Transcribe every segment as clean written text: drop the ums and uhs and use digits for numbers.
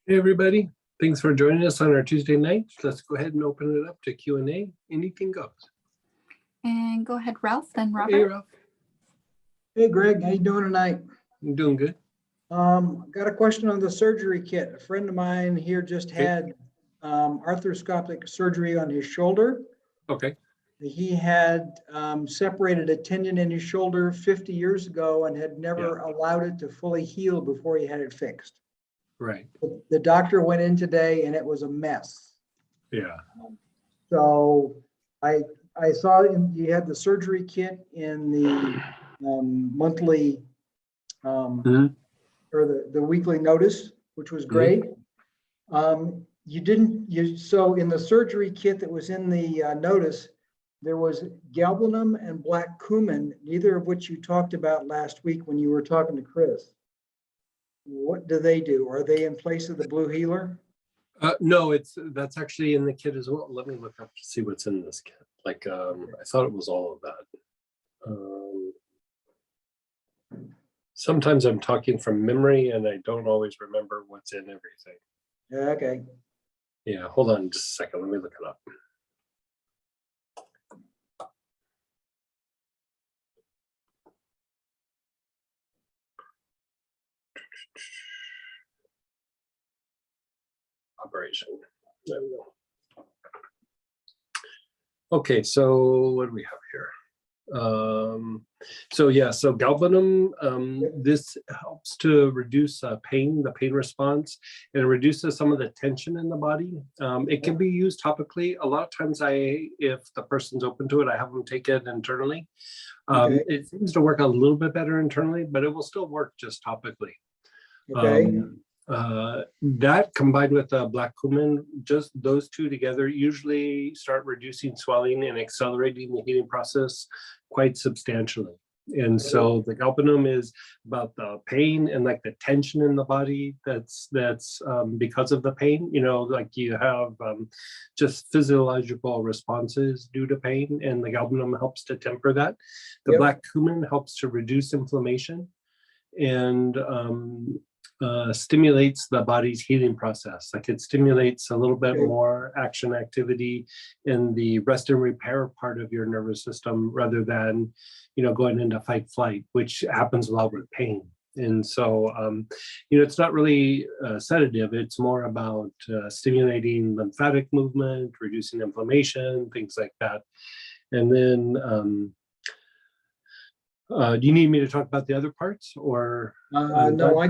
Hey everybody, thanks for joining us on our Tuesday night. Let's go ahead and open it up to Q&A. Anything goes. And go ahead, Ralph, then Robert. Hey Ralph. Hey Greg, how you doing tonight? I'm doing good. Got a question on the surgery kit. A friend of mine here just had arthroscopic surgery on his shoulder. Okay. He had separated a tendon in his shoulder 50 years ago and had never allowed it to fully heal before he had it fixed. Right. The doctor went in today and it was a mess. Yeah. So I saw you had the surgery kit in the monthly or the weekly notice, which was great. So in the surgery kit that was in the notice, there was Galvanum and black Cumin, neither of which you talked about last week when you were talking to Chris. What do they do? Are they in place of the blue healer? No, that's actually in the kit as well. Let me look up to see what's in this kit. Like I thought it was all of that. Sometimes I'm talking from memory and I don't always remember what's in everything. Okay. Yeah, hold on just a second. Let me look it up. Operation. There we go. Okay, so what do we have here? So galvanum, this helps to reduce the pain response, and it reduces some of the tension in the body. It can be used topically. A lot of times if the person's open to it, I have them take it internally. It seems to work a little bit better internally, but it will still work just topically. Okay. That combined with black cumin, just those two together usually start reducing swelling and accelerating the healing process quite substantially. And so the galvanum is about the pain and like the tension in the body that's because of the pain, like you have just physiological responses due to pain, and the galvanum helps to temper that. The black cumin helps to reduce inflammation and stimulates the body's healing process. Like it stimulates a little bit more action activity in the rest and repair part of your nervous system rather than, going into fight flight, which happens a lot with pain. And so, it's not really a sedative. It's more about stimulating lymphatic movement, reducing inflammation, things like that. And then, do you need me to talk about the other parts, or? No, I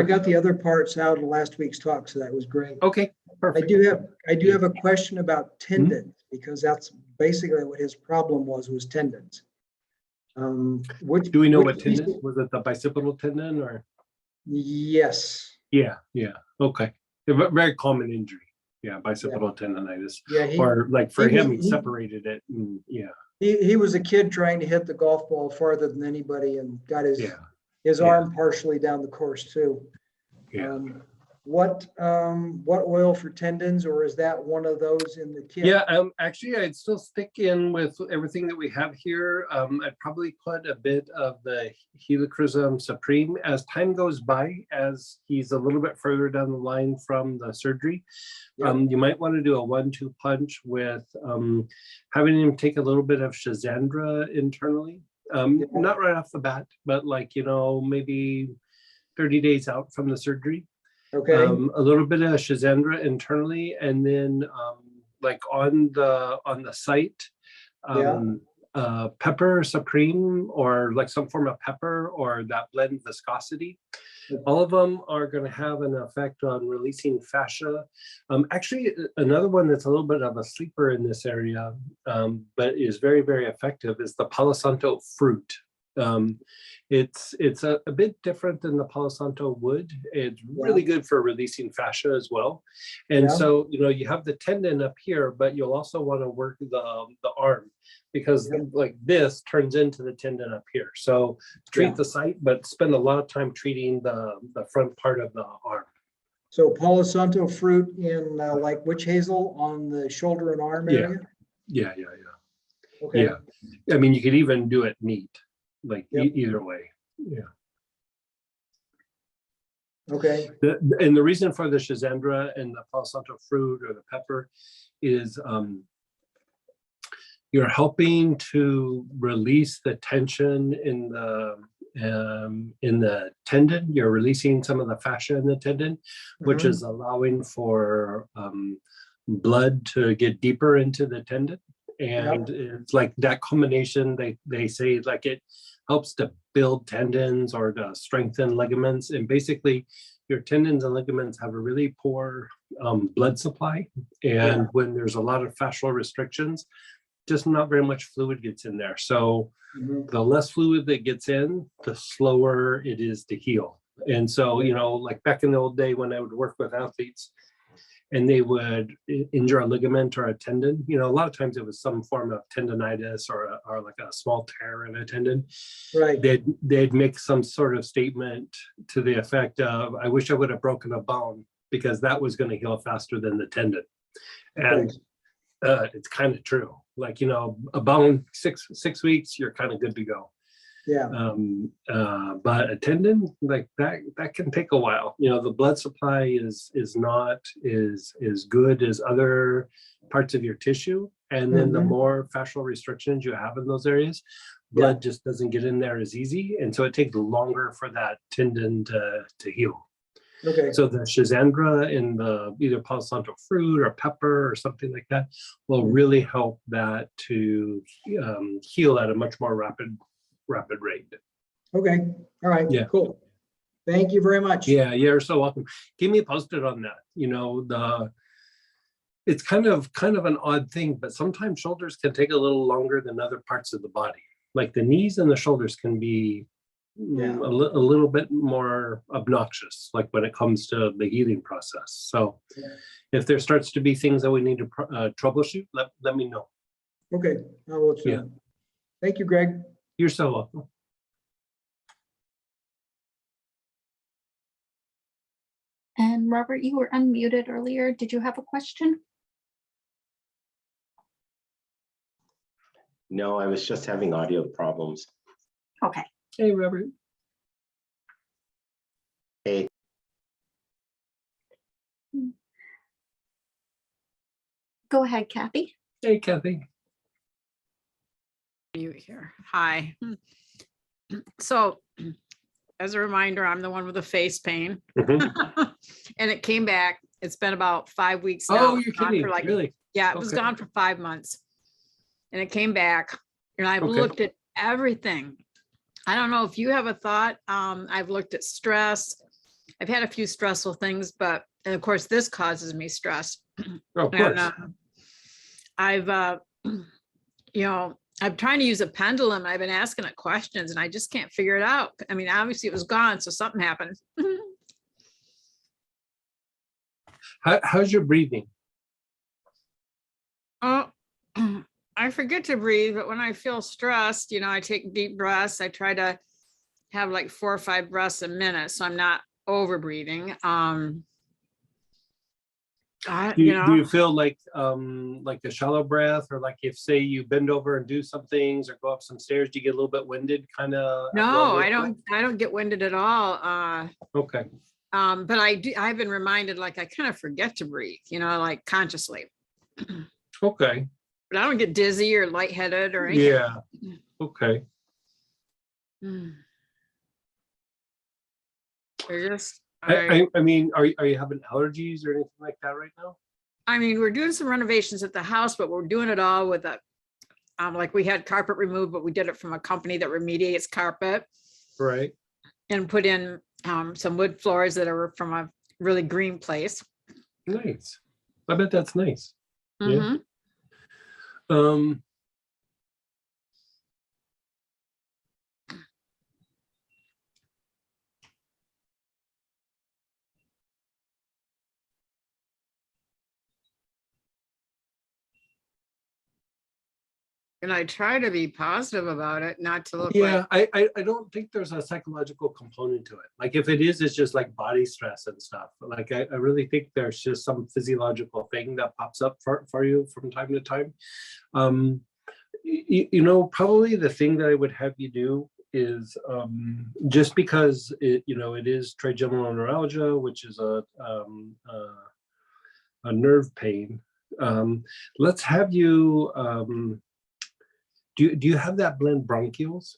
got the other parts out of last week's talk, so that was great. Okay, perfect. I do have a question about tendons, because that's basically what his problem was tendons. Do we know what tendon? Was it the bicipital tendon or? Yes. Yeah. Okay. A very common injury. Yeah, bicipital tendonitis. Yeah, or like for him, he separated it. And, yeah. He was a kid trying to hit the golf ball farther than anybody and got his arm partially down the course too. Yeah. What oil for tendons, or is that one of those in the kit? Yeah, actually I'd still stick in with everything that we have here. I'd probably put a bit of the Helichrysum Supreme as time goes by, as he's a little bit further down the line from the surgery. You might want to do a 1-2 punch with having him take a little bit of Shazandra internally. Not right off the bat, but like, maybe 30 days out from the surgery. Okay. A little bit of Shazandra internally, and then like on the site, pepper supreme, or like some form of pepper, or that blend viscosity. All of them are going to have an effect on releasing fascia. Actually, another one that's a little bit of a sleeper in this area, but is very, very effective, is the Palo Santo fruit. It's a bit different than the Palo Santo wood. It's really good for releasing fascia as well. And so, you have the tendon up here, but you'll also want to work the arm, because like this turns into the tendon up here. So treat the site, but spend a lot of time treating the front part of the arm. So Palo Santo fruit in like witch hazel on the shoulder and arm area? Yeah. Okay. Yeah. I mean, you could even do it neat. Like either way. Okay. And the reason for the schizandra and the Palo Santo fruit or the pepper is you're helping to release the tension in the tendon. You're releasing some of the fascia in the tendon, which is allowing for blood to get deeper into the tendon. And it's like that combination, they say like it helps to build tendons or to strengthen ligaments. And basically your tendons and ligaments have a really poor blood supply. And when there's a lot of fascial restrictions, just not very much fluid gets in there. So the less fluid that gets in, the slower it is to heal. And so, you know, like back in the old day when I would work with athletes and they would injure a ligament or a tendon, you know, a lot of times it was some form of tendonitis or like a small tear in a tendon. Right. They'd make some sort of statement to the effect of, I wish I would have broken a bone because that was going to heal faster than the tendon. And it's kind of true. Like, you know, a bone, six weeks, you're kind of good to go. Yeah. But a tendon like that can take a while. You know, the blood supply is not as good as other parts of your tissue. And then the more fascial restrictions you have in those areas, blood just doesn't get in there as easy. And so it takes longer for that tendon to heal. Okay. So the schizandra in the either Palo Santo fruit or pepper or something like that will really help that to heal at a much more rapid rate. Okay. All right. Yeah. Cool. Thank you very much. Yeah, you're so welcome. Keep me posted on that. You know, it's kind of an odd thing, but sometimes shoulders can take a little longer than other parts of the body. Like the knees and the shoulders can be a little bit more obnoxious, like when it comes to the healing process. So if there starts to be things that we need to troubleshoot, let me know. Okay. I will. Thank you, Greg. You're so welcome. And Robert, you were unmuted earlier. Did you have a question? No, I was just having audio problems. Okay. Hey, Robert. Hey. Go ahead, Kathy. Hey, Kathy. You here. Hi. So as a reminder, I'm the one with the face pain. And it came back. It's been about 5 weeks now. Oh, you're kidding. Really? Yeah, it was gone for 5 months. And it came back. And I've looked at everything. I don't know if you have a thought. I've looked at stress. I've had a few stressful things, and of course this causes me stress. Oh, of course. And, I've, you know, I'm trying to use a pendulum. I've been asking it questions and I just can't figure it out. I mean, obviously it was gone, so something happened. How's your breathing? Oh, I forget to breathe, but when I feel stressed, you know, I take deep breaths. I try to have like 4 or 5 breaths a minute, so I'm not over breathing. Do you feel like a shallow breath, or like if say you bend over and do some things or go up some stairs, do you get a little bit winded kind of? No, I don't get winded at all. Okay. But I've been reminded, like, I kind of forget to breathe, you know, like consciously. Okay. But I don't get dizzy or lightheaded or anything. Yeah. Okay. I mean, are you having allergies or anything like that right now? I mean, we're doing some renovations at the house, but we're doing it all with like we had carpet removed, but we did it from a company that remediates carpet. Right. And put in some wood floors that are from a really green place. Nice. I bet that's nice. Mm-hmm. Yeah. And I try to be positive about it, not to look like. I don't think there's a psychological component to it. Like if it is, it's just like body stress and stuff. Like I really think there's just some physiological thing that pops up for you from time to time. You know, probably the thing that I would have you do just because it, it is trigeminal neuralgia, which is a nerve pain. Let's have you, do you have that blend bronchioles?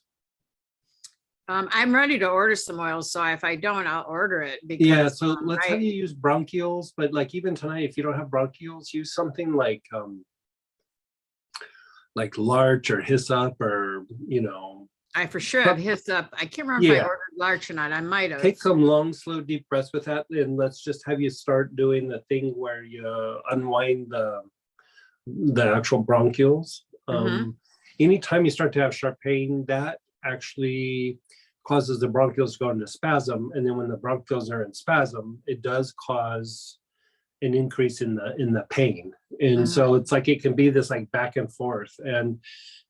I'm ready to order some oils, so if I don't, I'll order it. Yeah, Because so let's have you use bronchioles, but like even tonight, if you don't have bronchioles, use something like larch or hyssop, or I for sure have hyssop. I can't remember if I ordered larch or not. I might have. take some long, slow, deep breaths with that, and let's just have you start doing the thing where you unwind the actual bronchioles. Anytime you start to have sharp pain, that actually causes the bronchioles to go into spasm, and then when the bronchioles are in spasm, it does cause an increase in the pain. And so it's like it can be this like back and forth. And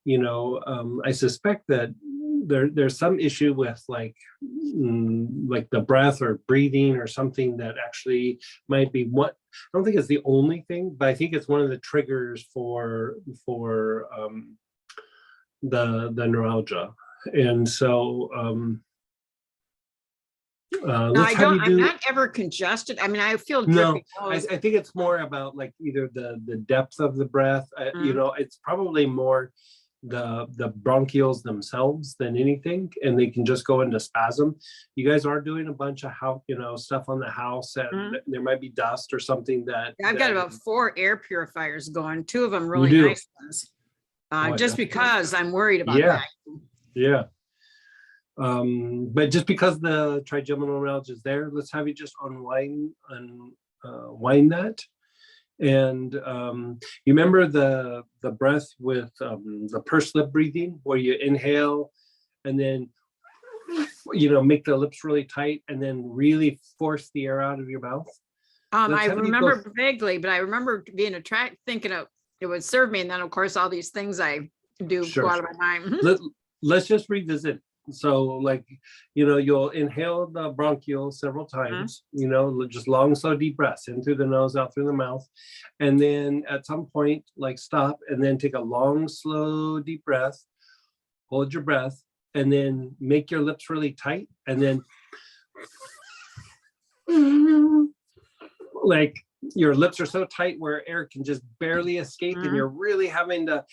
I suspect that there's some issue with like the breath or breathing or something that actually might be what I don't think it's the only thing, but I think it's one of the triggers for the neuralgia. And so No, let's have you do. I'm not ever congested. I mean, I feel No, drippy I nose. think it's more about like either the depth of the breath. It's probably more the bronchioles themselves than anything, and they can just go into spasm. You guys are doing a bunch of stuff on the house, and there might be dust or something that I've got about 4 air purifiers going, 2 of them really do? nice ones. Oh, Just because I'm worried about Yeah. that. Yeah. But just because the trigeminal neuralgia is there, let's have you just unwind that. And you remember the breath with the pursed lip breathing, where you inhale and then make the lips really tight and then really force the air out of your mouth. I remember vaguely, but I remember being thinking of it would serve me, and then of course all these things I do go out of my mind. Let's just revisit. So like, you'll inhale the bronchiole several times, just long, slow, deep breaths in through the nose, out through the mouth. And then at some point, like stop and then take a long, slow, deep breath, hold your breath, and then make your lips really tight. And then like your lips are so tight where air can just barely escape, and you're really having to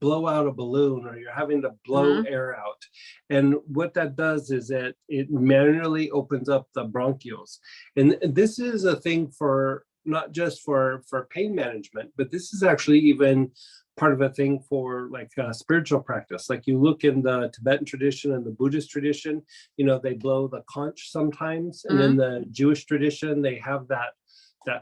blow out a balloon, or you're having to blow air out. And what that does is that it manually opens up the bronchioles. And this is a thing for not just for pain management, but this is actually even part of a thing for like spiritual practice. Like you look in the Tibetan tradition and the Buddhist tradition, they blow the conch sometimes. And in the Jewish tradition, they have that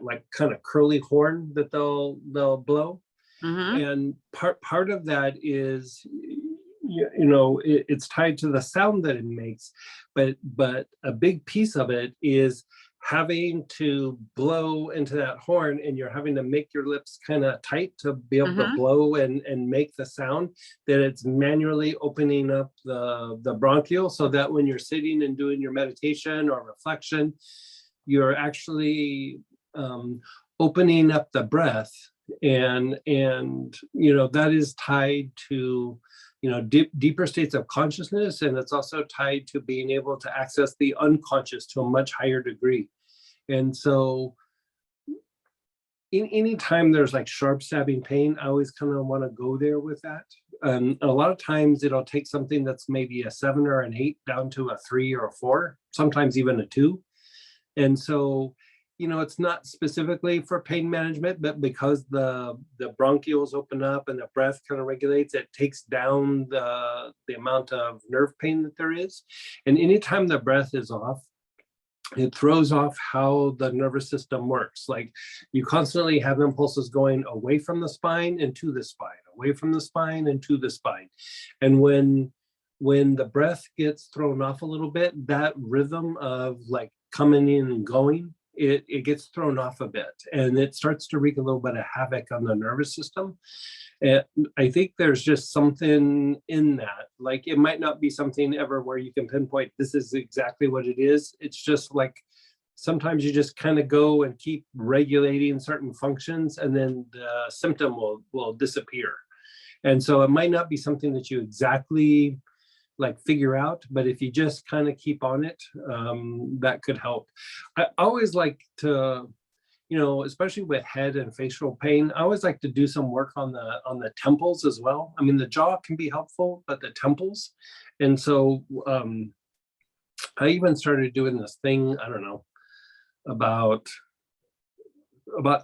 like kind of curly horn that they'll blow. And part of that is, it's tied to the sound that it makes, but a big piece of it is having to blow into that horn, and you're having to make your lips kind of tight to be able to blow and make the sound, that it's manually opening up the bronchiole, so that when you're sitting and doing your meditation or reflection, you're actually opening up the breath. And that is tied to deeper states of consciousness, and it's also tied to being able to access the unconscious to a much higher degree. And so any time there's like sharp stabbing pain, I always kind of want to go there with that. A lot of times it'll take something that's maybe a 7 or an 8 down to a 3 or a 4, sometimes even a 2. And so it's not specifically for pain management, but because the bronchioles open up and the breath kind of regulates, it takes down the amount of nerve pain that there is. And anytime the breath is off, it throws off how the nervous system works. Like you constantly have impulses going away from the spine and to the spine, away from the spine and to the spine. And when the breath gets thrown off a little bit, that rhythm of like coming in and going, it gets thrown off a bit, and it starts to wreak a little bit of havoc on the nervous system. And I think there's just something in that. Like it might not be something ever where you can pinpoint this is exactly what it is. It's just like sometimes you just kind of go and keep regulating certain functions, and then the symptom will disappear. And so it might not be something that you exactly like figure out, but if you just kind of keep on it, that could help. I always like to, you know, especially with head and facial pain, I always like to do some work on the temples as well. I mean, the jaw can be helpful, but the temples. And so I even started doing this thing, I don't know, about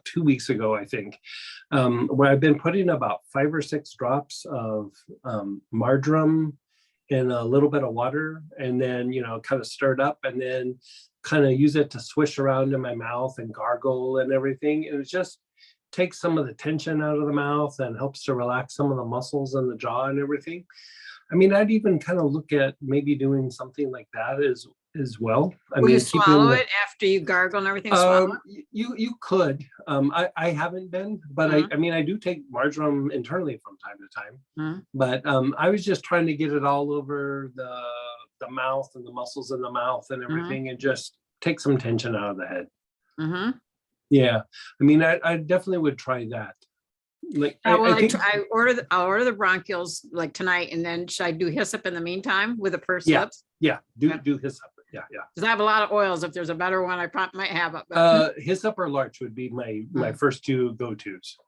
2 weeks ago, I think, where I've been putting about 5 or 6 drops of marjoram in a little bit of water, and then, you know, kind of stir it up, and then kind of use it to swish around in my mouth and gargle and everything. And it just takes some of the tension out of the mouth and helps to relax some of the muscles in the jaw and everything. I mean, I'd even kind of look at maybe doing something like that as well. I Will mean, you swallow it after you gargle and everything? Swallow it? You could. I haven't been, but I mean, I do take marjoram internally from time to time. But I was just trying to get it all over the mouth and the muscles in the mouth and everything, and just take some tension out of the head. Yeah, I mean, I definitely would try that. Like, Well, I think, I'll order the bronchioles like tonight, and then should I do hyssop in the meantime with the pursed Yeah. lips? yeah, do hyssop. Yeah. Because I have a lot of oils. If there's a better one, I probably might have it. But Hyssop or larch would be my first 2 go-tos.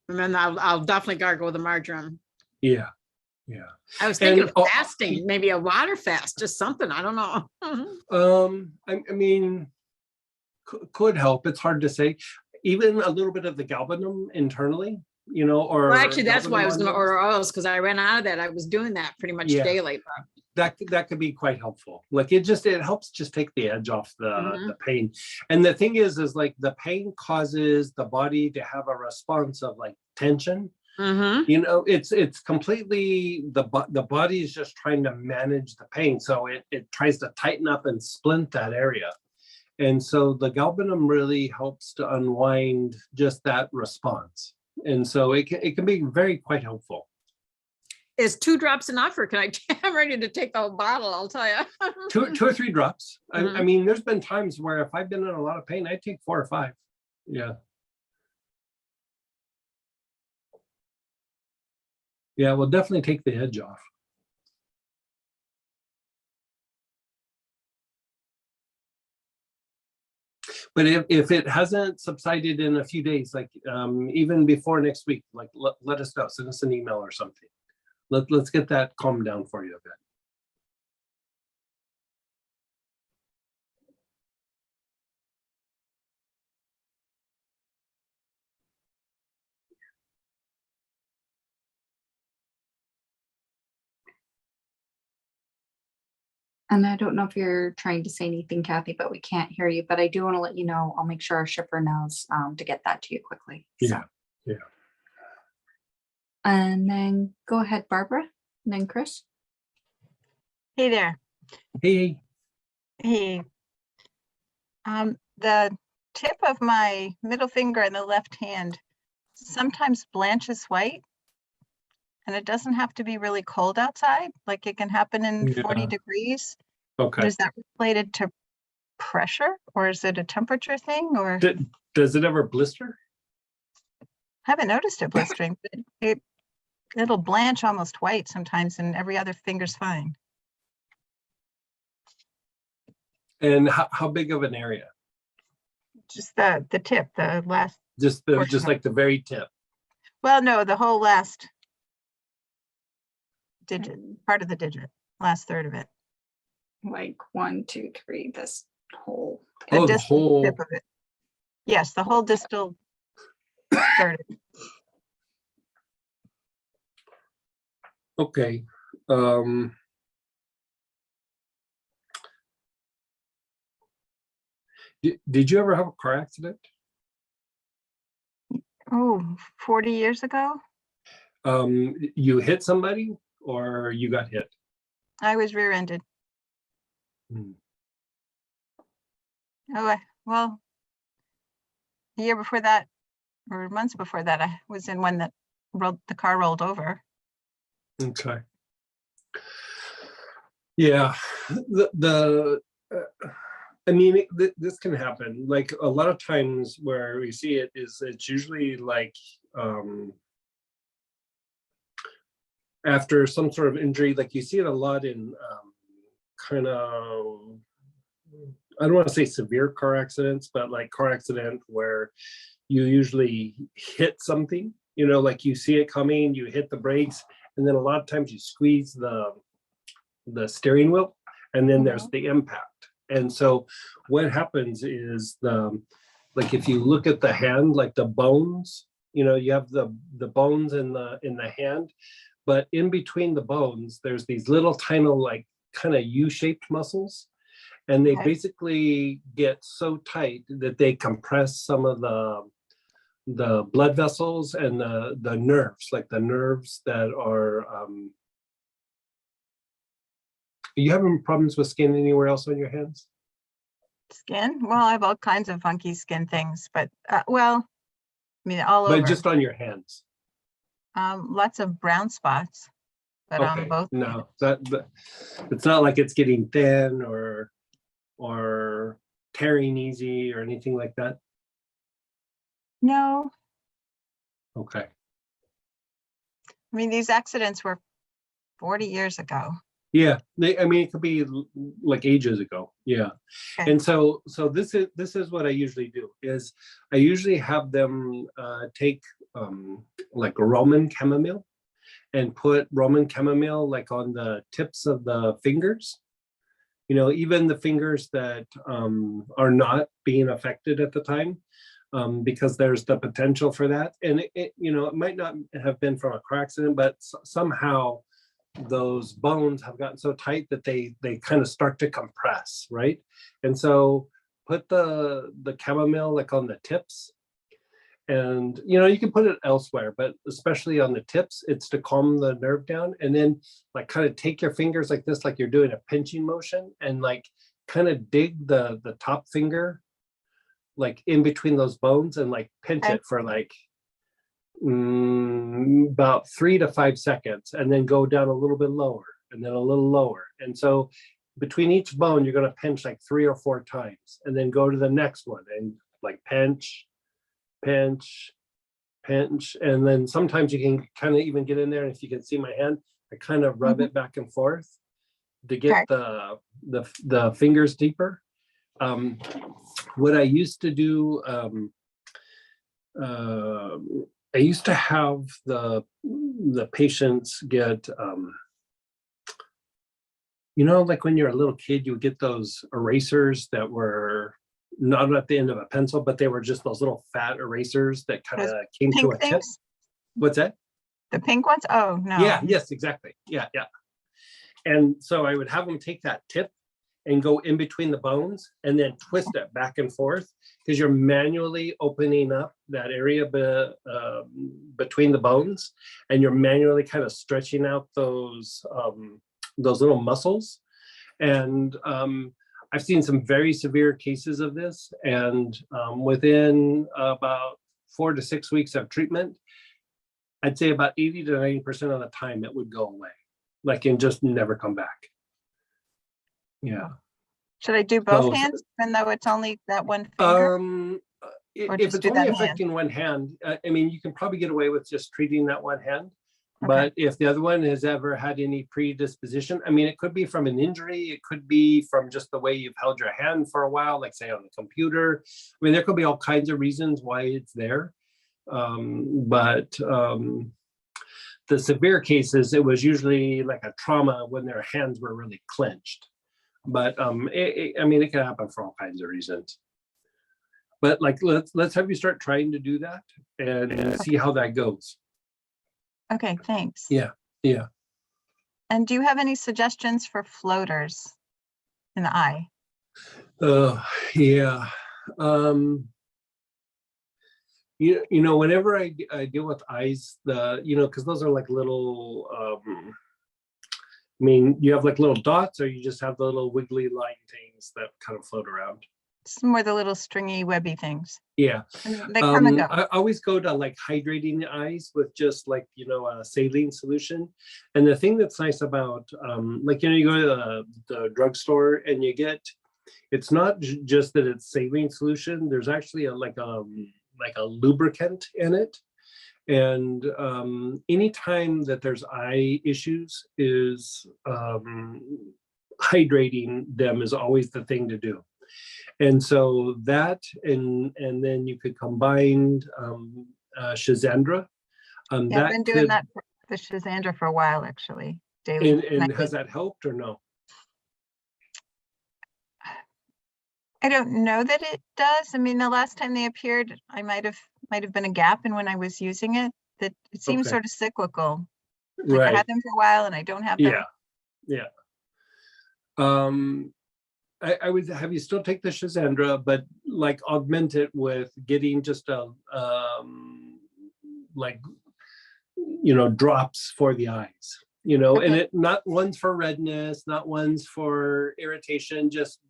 and then I'll definitely gargle with the marjoram. Yeah. I was thinking And, of fasting, maybe a water fast, just something. I don't know. I mean, could help. It's hard to say. Even a little bit of the galvanum internally, you know, or Well, actually, that's why I was going to galvanum order oils, because I ran out of that. I was doing that pretty much Yeah. daily. that could be quite helpful. Like it helps just take the edge off the pain. And the thing is like the pain causes the body to have a response of like tension. You know, it's completely the body is just trying to manage the pain, so it tries to tighten up and splint that area. And so the galbanum really helps to unwind just that response. And so it can be quite helpful. Is 2 drops enough, or can I? I'm ready to take the whole bottle, I'll tell you. 2 or 3 drops. I mean, there's been times where if I've been in a lot of pain, I take 4 or 5. Yeah. Yeah, we'll definitely take the edge off. But if it hasn't subsided in a few days, like even before next week, like let us know, send us an email or something. Let's get that calmed down for you a bit. And I don't know if you're trying to say anything, Kathy, but we can't hear you. But I do want to let you know, I'll make sure our shipper knows to get that to you quickly. Yeah. And then go ahead, Barbara, and then Chris. Hey there. Hey. Hey. The tip of my middle finger in the left hand sometimes blanches white, and it doesn't have to be really cold outside. Like it can happen in 40 degrees. Okay. Is that related to pressure, or is it a temperature thing, or? Does it ever blister? I haven't noticed it blistering, but it'll blanch almost white sometimes, and every other finger's fine. And how big of an area? Just the tip, the last. Just portion like the very tip. Well, no, the whole last digit, part of the digit, last third of it. Like 1, 2, 3, this whole. The The distal whole. tip of it. Yes, the whole distal third of it. Okay. Did you ever have a car accident? Oh, 40 years ago? You hit somebody or you got hit? I was rear-ended. Oh, well, a year before that, or months before that, I was in one that the car rolled over. Okay. Yeah, I mean, this can happen. Like a lot of times where we see it is it's usually like after some sort of injury, like you see it a lot in kind of, I don't want to say severe car accidents, but like car accident where you usually hit something, you know, like you see it coming, you hit the brakes, and then a lot of times you squeeze the steering wheel, and then there's the impact. And so what happens is like if you look at the hand, like the bones, you know, you have the bones in the hand, but in between the bones, there's these little tiny, like kind of U-shaped muscles. And they basically get so tight that they compress some of the blood vessels and the nerves, like the nerves that are, are you having problems with skin anywhere else on your hands? Skin? Well, I have all kinds of funky skin things, but well, I mean, all over. But just on your hands. Lots of brown spots, but on Okay, both. no, that it's not like it's getting thin or tearing easy or anything like that. No, Okay. I mean, these accidents were 40 years ago. Yeah, I mean, it could be like ages ago. Yeah. Okay. And so this is what I usually do is I usually have them take like Roman chamomile and put Roman chamomile like on the tips of the fingers, you know, even the fingers that are not being affected at the time, because there's the potential for that. And it you know, it might not have been from a car accident, but somehow those bones have gotten so tight that they kind of start to compress, right? And so put the chamomile like on the tips, and you know, you can put it elsewhere, but especially on the tips, it's to calm the nerve down. And then like kind of take your fingers like this, like you're doing a pinching motion, and like kind of dig the top finger like in between those bones and like pinch it for like about 3 to 5 seconds, and then go down a little bit lower and then a little lower. And so between each bone, you're going to pinch like 3 or 4 times, and then go to the next one and like pinch, pinch, pinch. And then sometimes you can kind of even get in there. And if you can see my hand, I kind of rub it back and forth to get the fingers deeper. What I used to do, I used to have the patients get, you know, like when you're a little kid, you would get those erasers that were not at the end of a pencil, but they were just those little fat erasers that kind of came to a tip. What's that? The pink ones? Oh, no. Yeah, yes, exactly. Yeah, yeah. And so I would have them take that tip and go in between the bones and then twist it back and forth, because you're manually opening up that area between the bones, and you're manually kind of stretching out those little muscles. And I've seen some very severe cases of this, and within about 4 to 6 weeks of treatment, I'd say about 80 to 90% of the time it would go away, like, and just never come back. Yeah. Should I do both hands, even though it's only that one finger? If it's only affecting one hand, I mean, you can probably get away with just treating that one hand. Okay. But if the other one has ever had any predisposition, I mean, it could be from an injury, it could be from just the way you've held your hand for a while, like say on the computer. I mean, there could be all kinds of reasons why it's there. But the severe cases, it was usually like a trauma when their hands were really clenched. But I mean, it can happen for all kinds of reasons. But like, let's have you start trying to do that and see how that goes. Okay, thanks. Yeah, yeah. And do you have any suggestions for floaters in the eye? Yeah. You know, whenever I deal with eyes, you know, because those are like little, I mean, you have like little dots, or you just have the little wiggly line things that kind of float around? It's more the little stringy webby things. Yeah. And they come and go. I always go to like hydrating the eyes with just like, you know, a saline solution. And the thing that's nice about, like, you know, you go to the drugstore and you get, it's not just that it's saline solution. There's actually like a lubricant in it. And anytime that there's eye issues is hydrating them is always the thing to do. And so that, and then you could combine Shazandra. Yeah, I've that been doing could, that for the Shazandra for a while, actually, daily. and has that helped or no? I don't know that it does. I mean, the last time they appeared, I might have been a gap in when I was using it. That it seems Okay. sort of cyclical. Like I Right. had them for a while and I don't have them. Yeah. I would have you still take the Shazandra, but like augment it with getting just a like, you know, drops for the eyes, you know, and Okay. it not ones for redness, not ones for irritation, just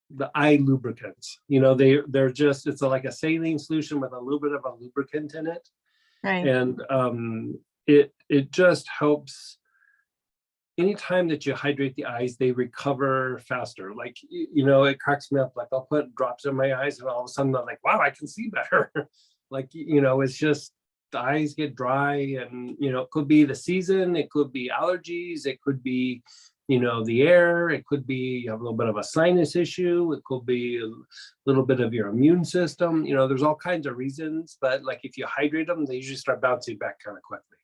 the eye lubricants. You know, they're just, it's like a saline solution with a little bit of a lubricant in it. Right. And it just helps. Anytime that you hydrate the eyes, they recover faster. Like, you know, it cracks me up. Like I'll put drops in my eyes and all of a sudden I'm like, wow, I can see better. Like, you know, it's just the eyes get dry, and, you know, it could be the season, it could be allergies, it could be, you know, the air, it could be you have a little bit of a sinus issue, it could be a little bit of your immune system. You know, there's all kinds of reasons, but like if you hydrate them, they usually start bouncing back kind of quickly.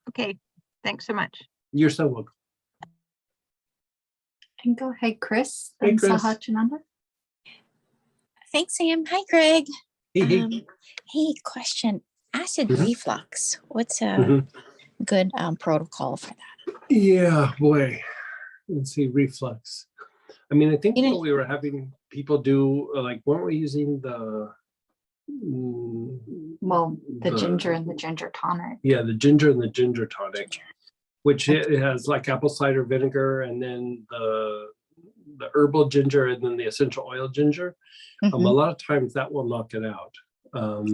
Okay. Thanks so much. You're so welcome. And go ahead, Chris. Hey, And Chris. Sahachananda. Thanks, Sam. Hi, Greg. Hey. Hey, question. Acid Mhm. reflux. What's a Mhm. good protocol for that? Yeah, boy. Let's see, reflux. I mean, I think You know- what we were having people do, like, weren't we using the Well, the ginger and the ginger tonic. Yeah, the ginger and the ginger tonic, which it has like apple cider vinegar, and then the herbal ginger, and then the essential oil ginger. A Mhm. lot of times that will knock it out.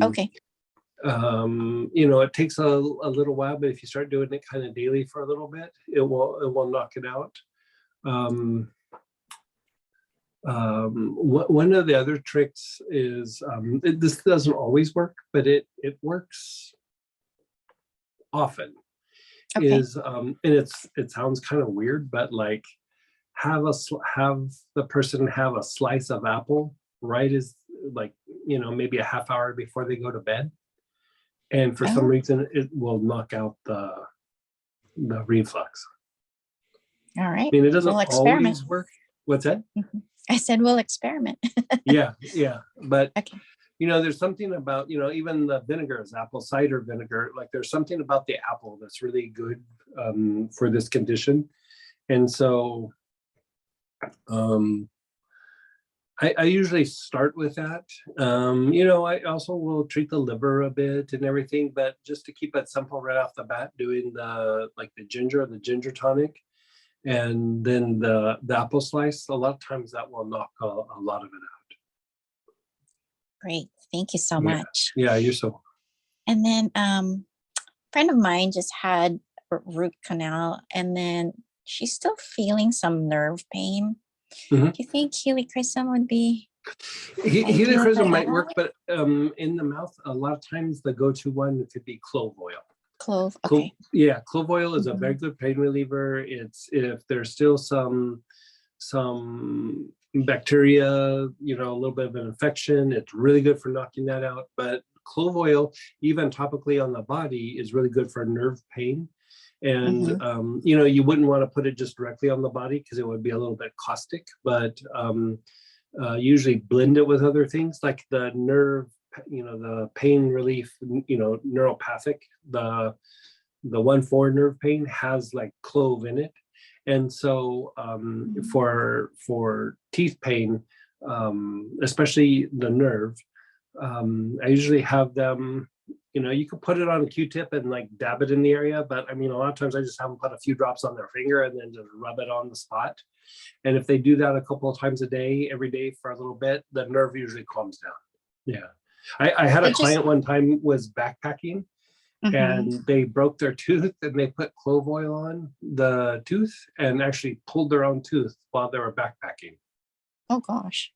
Okay. You know, it takes a little while, but if you start doing it kind of daily for a little bit, it will knock it out. One of the other tricks is this doesn't always work, but it works often. Okay. Is and it sounds kind of weird, but like have the person have a slice of apple right as, like, you know, maybe a half hour before they go to bed, and for some Oh. reason it will knock out the reflux. All right. I mean, it doesn't We'll experiment. always work. What's that? I said we'll experiment. Yeah, but Okay. you know, there's something about, you know, even the vinegars, apple cider vinegar, like there's something about the apple that's really good for this condition. And so I usually start with that. You know, I also will treat the liver a bit and everything, but just to keep it simple right off the bat, doing the ginger tonic, and then the apple slice, a lot of times that will knock a lot of it out. Great. Thank you so Yeah. much. Yeah, you're so. And then friend of mine just had a root canal, and then she's still feeling some nerve pain. Mhm. Do you think helichrysum would be? Helichrysum for might that? work, but in the mouth, a lot of times the go-to one could be clove oil. Clove. Okay. Yeah, clove oil is a Mhm. very good pain reliever. It's if there's still some bacteria, you know, a little bit of an infection, it's really good for knocking that out. But clove oil, even topically on the body, is really good for nerve pain. And you know, you wouldn't want to put it just directly on the body because it would be a little bit caustic, but usually blend it with other things like the nerve, you know, the pain relief, you know, neuropathic, the 1,4 nerve pain has like clove in it. And so for teeth pain, especially the nerve, I usually have them, you know, you could put it on a Q-tip and like dab it in the area, but I mean, a lot of times I just have them put a few drops on their finger and then just rub it on the spot. And if they do that a couple of times a day, every day for a little bit, the nerve usually calms down. Yeah. I had a client one time was backpacking, and they broke their tooth and they put clove oil on the tooth and actually pulled their own tooth while they were backpacking. Oh gosh.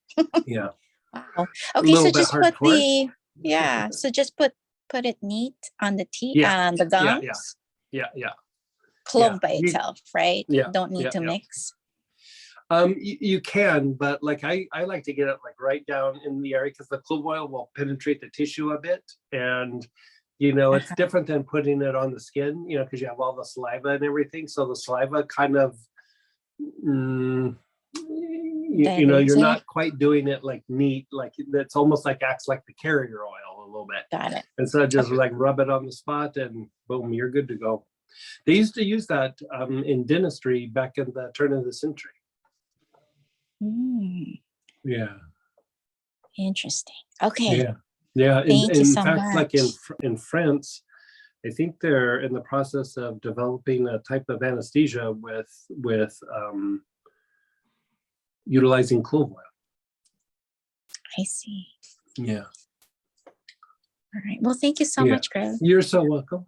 Yeah. Wow. Okay, so just put hardcore. so just put put it neat on the teeth, Yeah, the yeah, gums? yeah, yeah. Clove yeah. by itself, right? Yeah, Don't need yeah, to yeah. mix. You can, but like I like to get it like right down in the area because the clove oil will penetrate the tissue a bit, and it's different than putting it on the skin, because you have all the saliva and everything. So the saliva kind of, you're not quite doing it like neat, like that's almost like acts like the carrier oil a little bit. Got it. And so just like rub it on the spot and boom, you're good to go. They used to use that in dentistry back in the turn of the century. Yeah. Interesting. Okay. Yeah. Thank you in so fact, like much. in France, I think they're in the process of developing a type of anesthesia with utilizing clove oil. I see. Yeah. All right. Well, thank you so much, Greg. You're so welcome.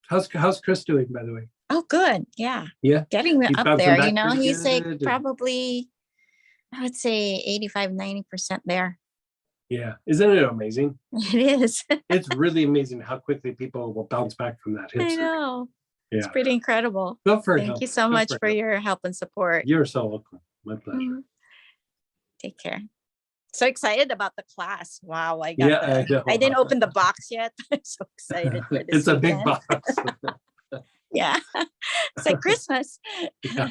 How's Chris doing, by the way? Oh, good. Yeah. Yeah. Getting He's up bouncing there, back pretty he's like good. probably, I would say 85-90% there. Yeah. Isn't it amazing? It is. It's really amazing how quickly people will bounce back from that hip I surgery. know. Yeah. It's pretty incredible. Good for him. Thank you so Good much for him. your help and support. You're so welcome. My pleasure. Mhm. Take care. So excited about the class. Wow. I know. didn't open the box yet. I'm so excited for this It's a big weekend. box. Yeah. It's like Christmas. Yeah.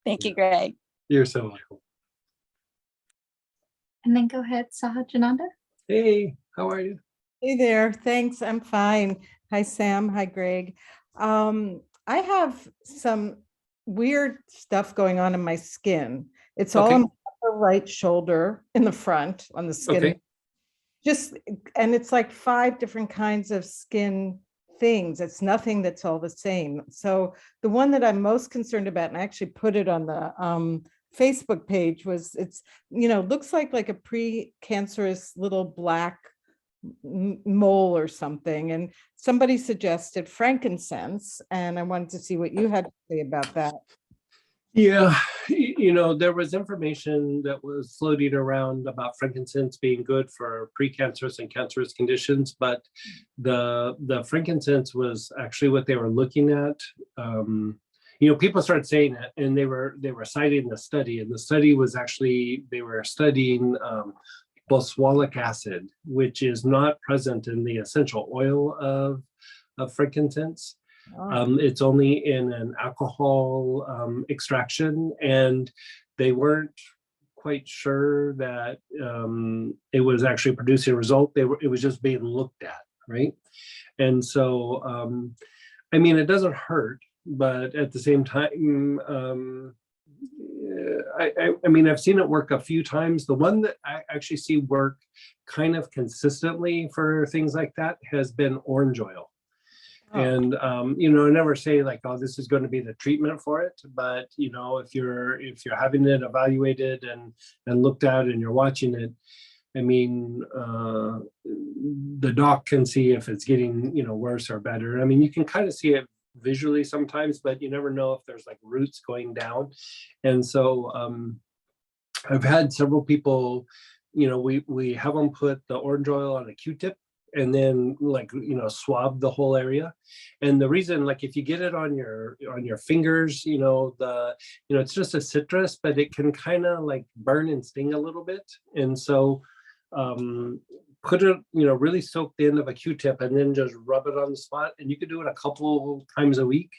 Thank you, Greg. You're so welcome. And then go ahead, Sahajananda. Hey, how are you? Hey there, thanks, I'm fine. Hi, Sam, hi, Greg. I have some weird stuff going on in my skin. It's all on my upper right shoulder in the front on the skin. Okay. And it's like 5 different kinds of skin things. It's nothing that's all the same. So the one that I'm most concerned about, and I actually put it on the Facebook page, was looks like a precancerous little black mole or something, and somebody suggested frankincense, and I wanted to see what you had to say about that. Yeah, there was information that was floating around about frankincense being good for precancerous and cancerous conditions, but the frankincense was actually what they were looking at. People started saying it, and they were citing the study, and the study was actually, they were studying boswellic acid, which is not present in the essential oil of frankincense. It's only in an alcohol extraction, and they weren't quite sure that it was actually producing a result. It was just being looked at, right? And so, it doesn't hurt, but at the same time, I've seen it work a few times. The one that I actually see work kind of consistently for things like that has been orange oil. And I never say like, oh, this is going to be the treatment for it, but if you're having it evaluated and looked at and you're watching it, the doc can see if it's getting worse or better. You can kind of see it visually sometimes, but you never know if there's like roots going down. And so I've had several people, we have them put the orange oil on a Q-tip and then swab the whole area. And the reason, like if you get it on your fingers, it's just a citrus, but it can kind of like burn and sting a little bit. And so put it, really soak the end of a Q-tip and then just rub it on the spot. And you could do it a couple times a week.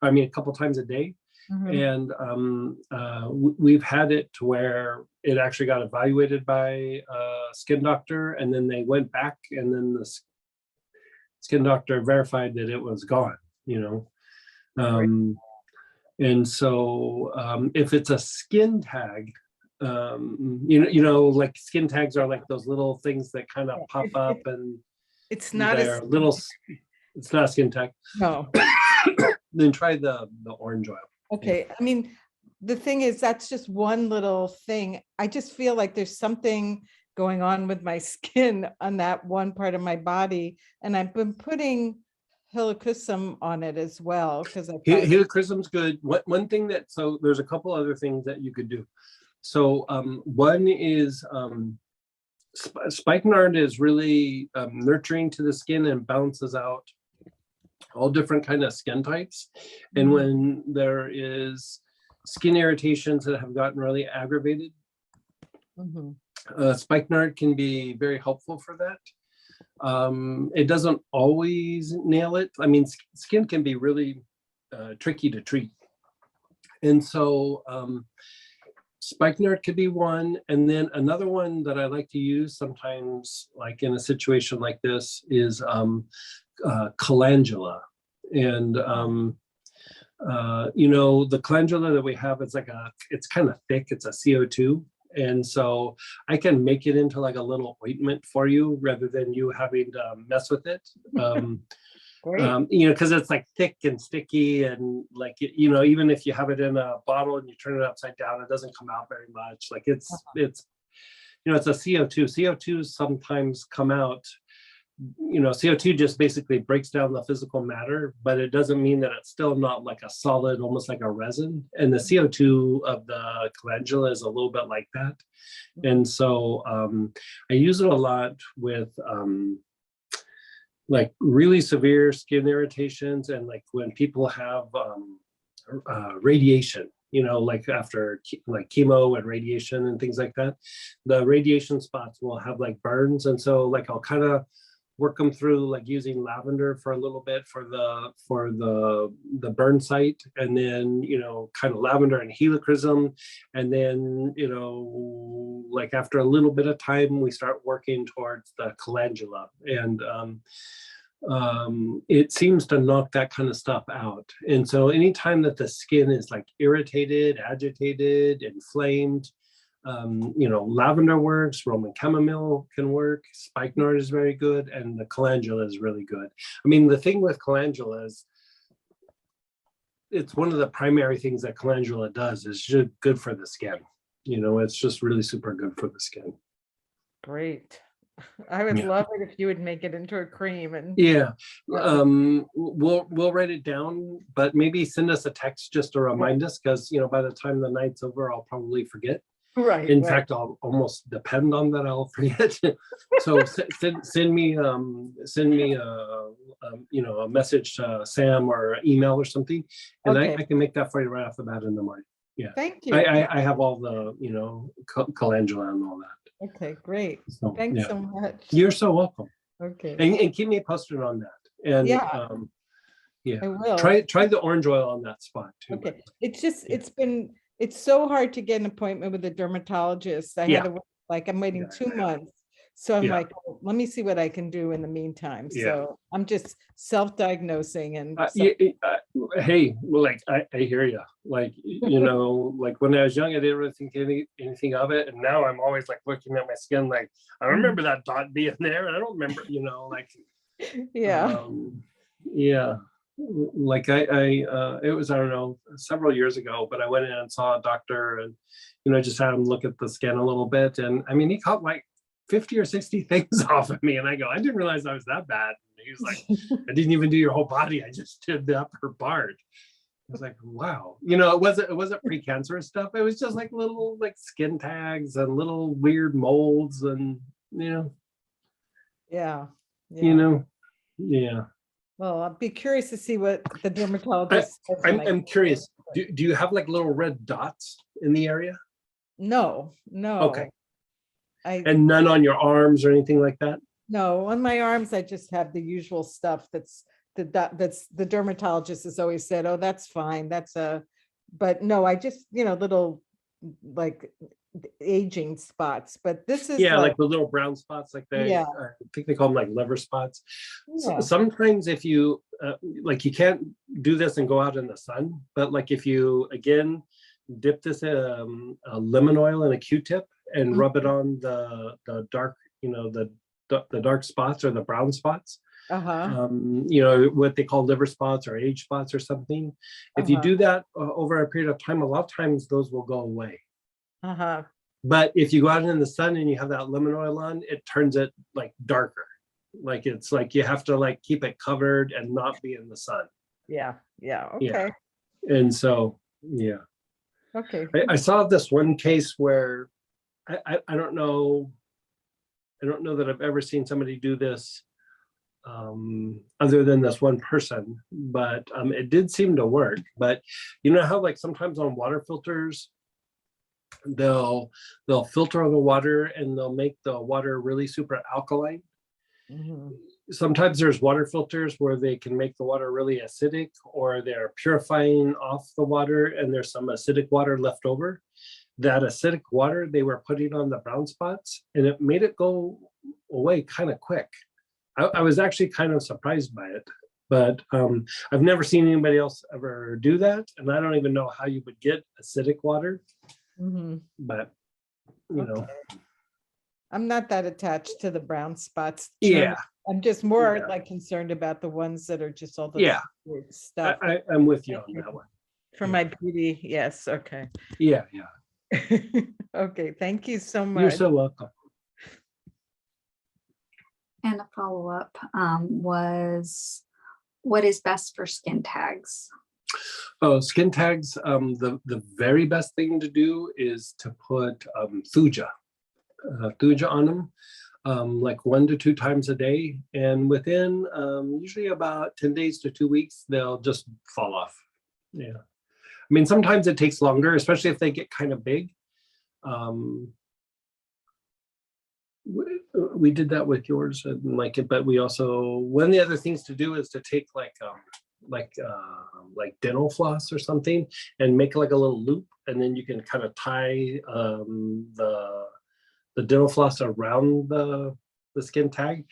A couple times a day. Mm-hmm. And we've had it to where it actually got evaluated by a skin doctor, and then they went back, and then the skin doctor verified that it was gone, And so if it's a skin tag, like skin tags are like those little things that kind of pop up, and it's not it's not a skin tag. No. Then try the orange oil. Okay. The thing is, that's just one little thing. I just feel like there's something going on with my skin on that one part of my body. And I've been putting helichrysum on it as well, because helichrysum's good. One thing so there's a couple other things that you could do. So one is Spikenard is really nurturing to the skin and balances out all different kind of skin types. And when there is skin irritations that have gotten really aggravated, spikenard can be very helpful for that. It doesn't always nail it. I mean, skin can be really tricky to treat. And so spikenard could be one. And then another one that I like to use sometimes, like in a situation like this, is calendula. And you know, the calendula that we have, it's kind of thick, it's a CO2. And so I can make it into like a little ointment for you rather than you having to mess with it. You know, because it's like thick and sticky, and like, you know, even if you have it in a bottle and you turn it upside down, it doesn't come out very much. Like it's you know, it's a CO2. CO2 sometimes come out, you know, CO2 just basically breaks down the physical matter, but it doesn't mean that it's still not like a solid, almost like a resin. And the CO2 of the calendula is a little bit like that. And so I use it a lot with like really severe skin irritations, and like when people have radiation, you know, like after like chemo and radiation and things like that, the radiation spots will have like burns. And so like I'll kind of work them through like using lavender for a little bit for the burn site, and then, you know, kind of lavender and helichrysum, and then, you know, like after a little bit of time we start working towards the calendula, and it seems to knock that kind of stuff out. And so anytime that the skin is like irritated, agitated, inflamed, you know, lavender works, Roman chamomile can work, spikenard is very good, and the calendula is really good. I mean, the thing with calendula is it's one of the primary things that calendula does is just good for the skin. You know, it's just really super good for the skin. Great. I would love it if you would make it into a cream. And we'll write it down, but maybe send us a text just to remind us, because, you know, by the time the night's over, I'll probably forget. Right. In fact, I'll almost depend on that I'll forget. So send me you know, a message to Sam or email or something, and I can make that for you right off the bat in the morning. Yeah. Thank you. I have all the, you know, calendula and all that. Okay, great. So, Thanks so much. You're so welcome. Okay. And keep me posted on that. And I will. Try the orange oil on that spot too. Okay. It's just it's so hard to get an appointment with a dermatologist. I had to wait, like I'm waiting 2 months. So I'm like, oh, let me see what I can do in the meantime. So I'm just self-diagnosing and hey, like I hear you. Like, you know, like when I was young, I didn't really think anything of it. And now I'm always like looking at my skin, like, I remember that dot being there. And I don't remember, you know, like, like it was, I don't know, several years ago, but I went in and saw a doctor, and, you know, just had him look at the skin a little bit. And I mean, he caught like 50 or 60 things off of me. And I go, I didn't realize I was that bad. And he was like, I didn't even do your whole body. I just did the upper part. I was like, wow. You know, it wasn't precancerous stuff. It was just like little like skin tags and little weird molds, and, you know. You know, Well, I'll be curious to see what the dermatologist says. I'm curious. Do you have like little red dots in the area? No. Okay. And none on your arms or anything like that? No, on my arms, I just have the usual stuff that's the dermatologist has always said, oh, that's fine. But no, I just, you know, little like aging spots, but this is like the little brown spots, like I think they call them like liver spots. So sometimes if you like, you can't do this and go out in the sun, but like if you again dip this in a lemon oil in a Q-tip and rub it on the dark, you know, the dark spots or the brown spots, you know, what they call liver spots or age spots or something. If you do that over a period of time, a lot of times those will go away. But if you go out in the sun and you have that lemon oil on, it turns it like darker. Like it's like you have to like keep it covered and not be in the sun. Okay. And so I saw this one case where I don't know I don't know that I've ever seen somebody do this other than this one person, but it did seem to work. But you know how like sometimes on water filters, they'll filter the water and they'll make the water really super alkaline. Mhm. Sometimes there's water filters where they can make the water really acidic, or they're purifying off the water and there's some acidic water left over. That acidic water they were putting on the brown spots, and it made it go away kind of quick. I was actually kind of surprised by it, but I've never seen anybody else ever do that, and I don't even know how you would get acidic water. Mhm. But you know, I'm not that attached to the brown spots. yeah, I'm just more Yeah. like concerned about the ones that are just all the Yeah. weird stuff. I'm with you on that one. For my beauty, yes, okay. Yeah, yeah. Okay, thank you so You're much. so welcome. And a follow-up was, what is best for skin tags? Oh, skin tags. The very best thing to do is to put thuja on them, like 1 to 2 times a day, and within usually about 10 days to 2 weeks, they'll just fall off. Yeah, I mean sometimes it takes longer, especially if they get kind of big. We did that with yours and like it, but we also, one of the other things to do is to take like dental floss or something and make like a little loop, and then you can kind of tie the dental floss around the skin tag.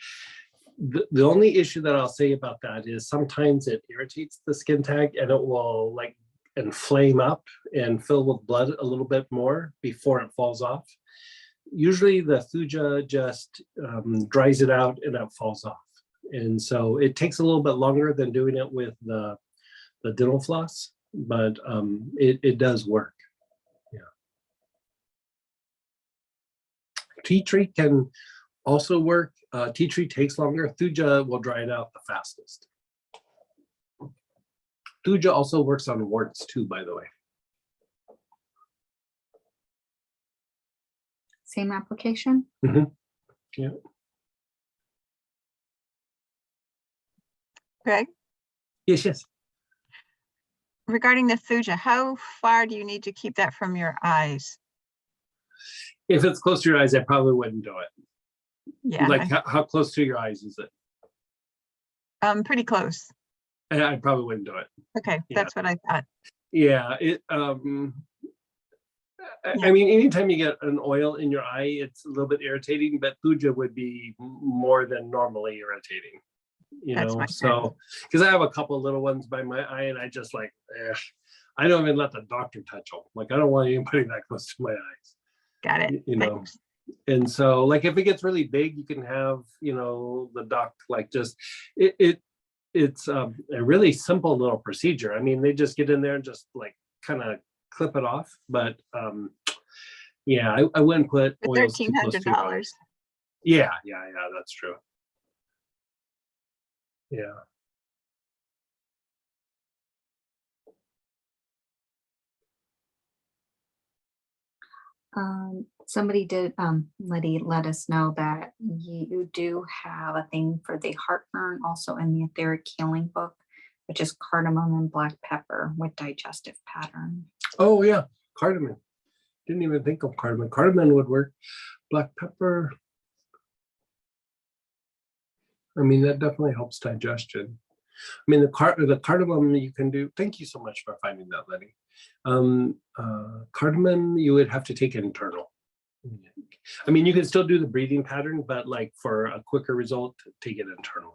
The only issue that I'll say about that is sometimes it irritates the skin tag and it will like inflame up and fill with blood a little bit more before it falls off. Usually the thuja just dries it out and it falls off. And so it takes a little bit longer than doing it with the dental floss, but it does work. Yeah. Tea tree can also work. Tea tree takes longer. Thuja will dry it out the fastest. Thuja also works on warts too, by the way. Same application? Yeah. Greg, Yes. regarding the thuja, how far do you need to keep that from your eyes? If it's close to your eyes, I probably wouldn't do it. Yeah, Like how close to your eyes is it? pretty close. I probably wouldn't do it. Okay, Yeah. that's what I thought. Yeah, I mean, anytime you get an oil in your eye, it's a little bit irritating, but thuja would be more than normally irritating, you That's know? my So, because I have a couple little ones by my eye and I just like, I don't even let the doctor touch them. Like, I don't want anybody that close to my eyes. Got it. You know? Thanks. And so like, if it gets really big, you can have, you know, the doc, like just, it's a really simple little procedure. I mean, they just get in there and just like kind of clip it off. But yeah, I wouldn't put For oils too close to your $1,300. eyes. Yeah, that's true. Yeah. Somebody did let us know that you do have a thing for the heartburn also in the etheric healing book, which is cardamom and black pepper with digestive pattern. Oh yeah, cardamom. Didn't even think of cardamom. Cardamom would work. Black pepper. I mean, that definitely helps digestion. I mean, the cardamom you can do. Thank you so much for finding that, Letty. Cardamom you would have to take internal. I mean, you can still do the breathing pattern, but like for a quicker result, take it internally.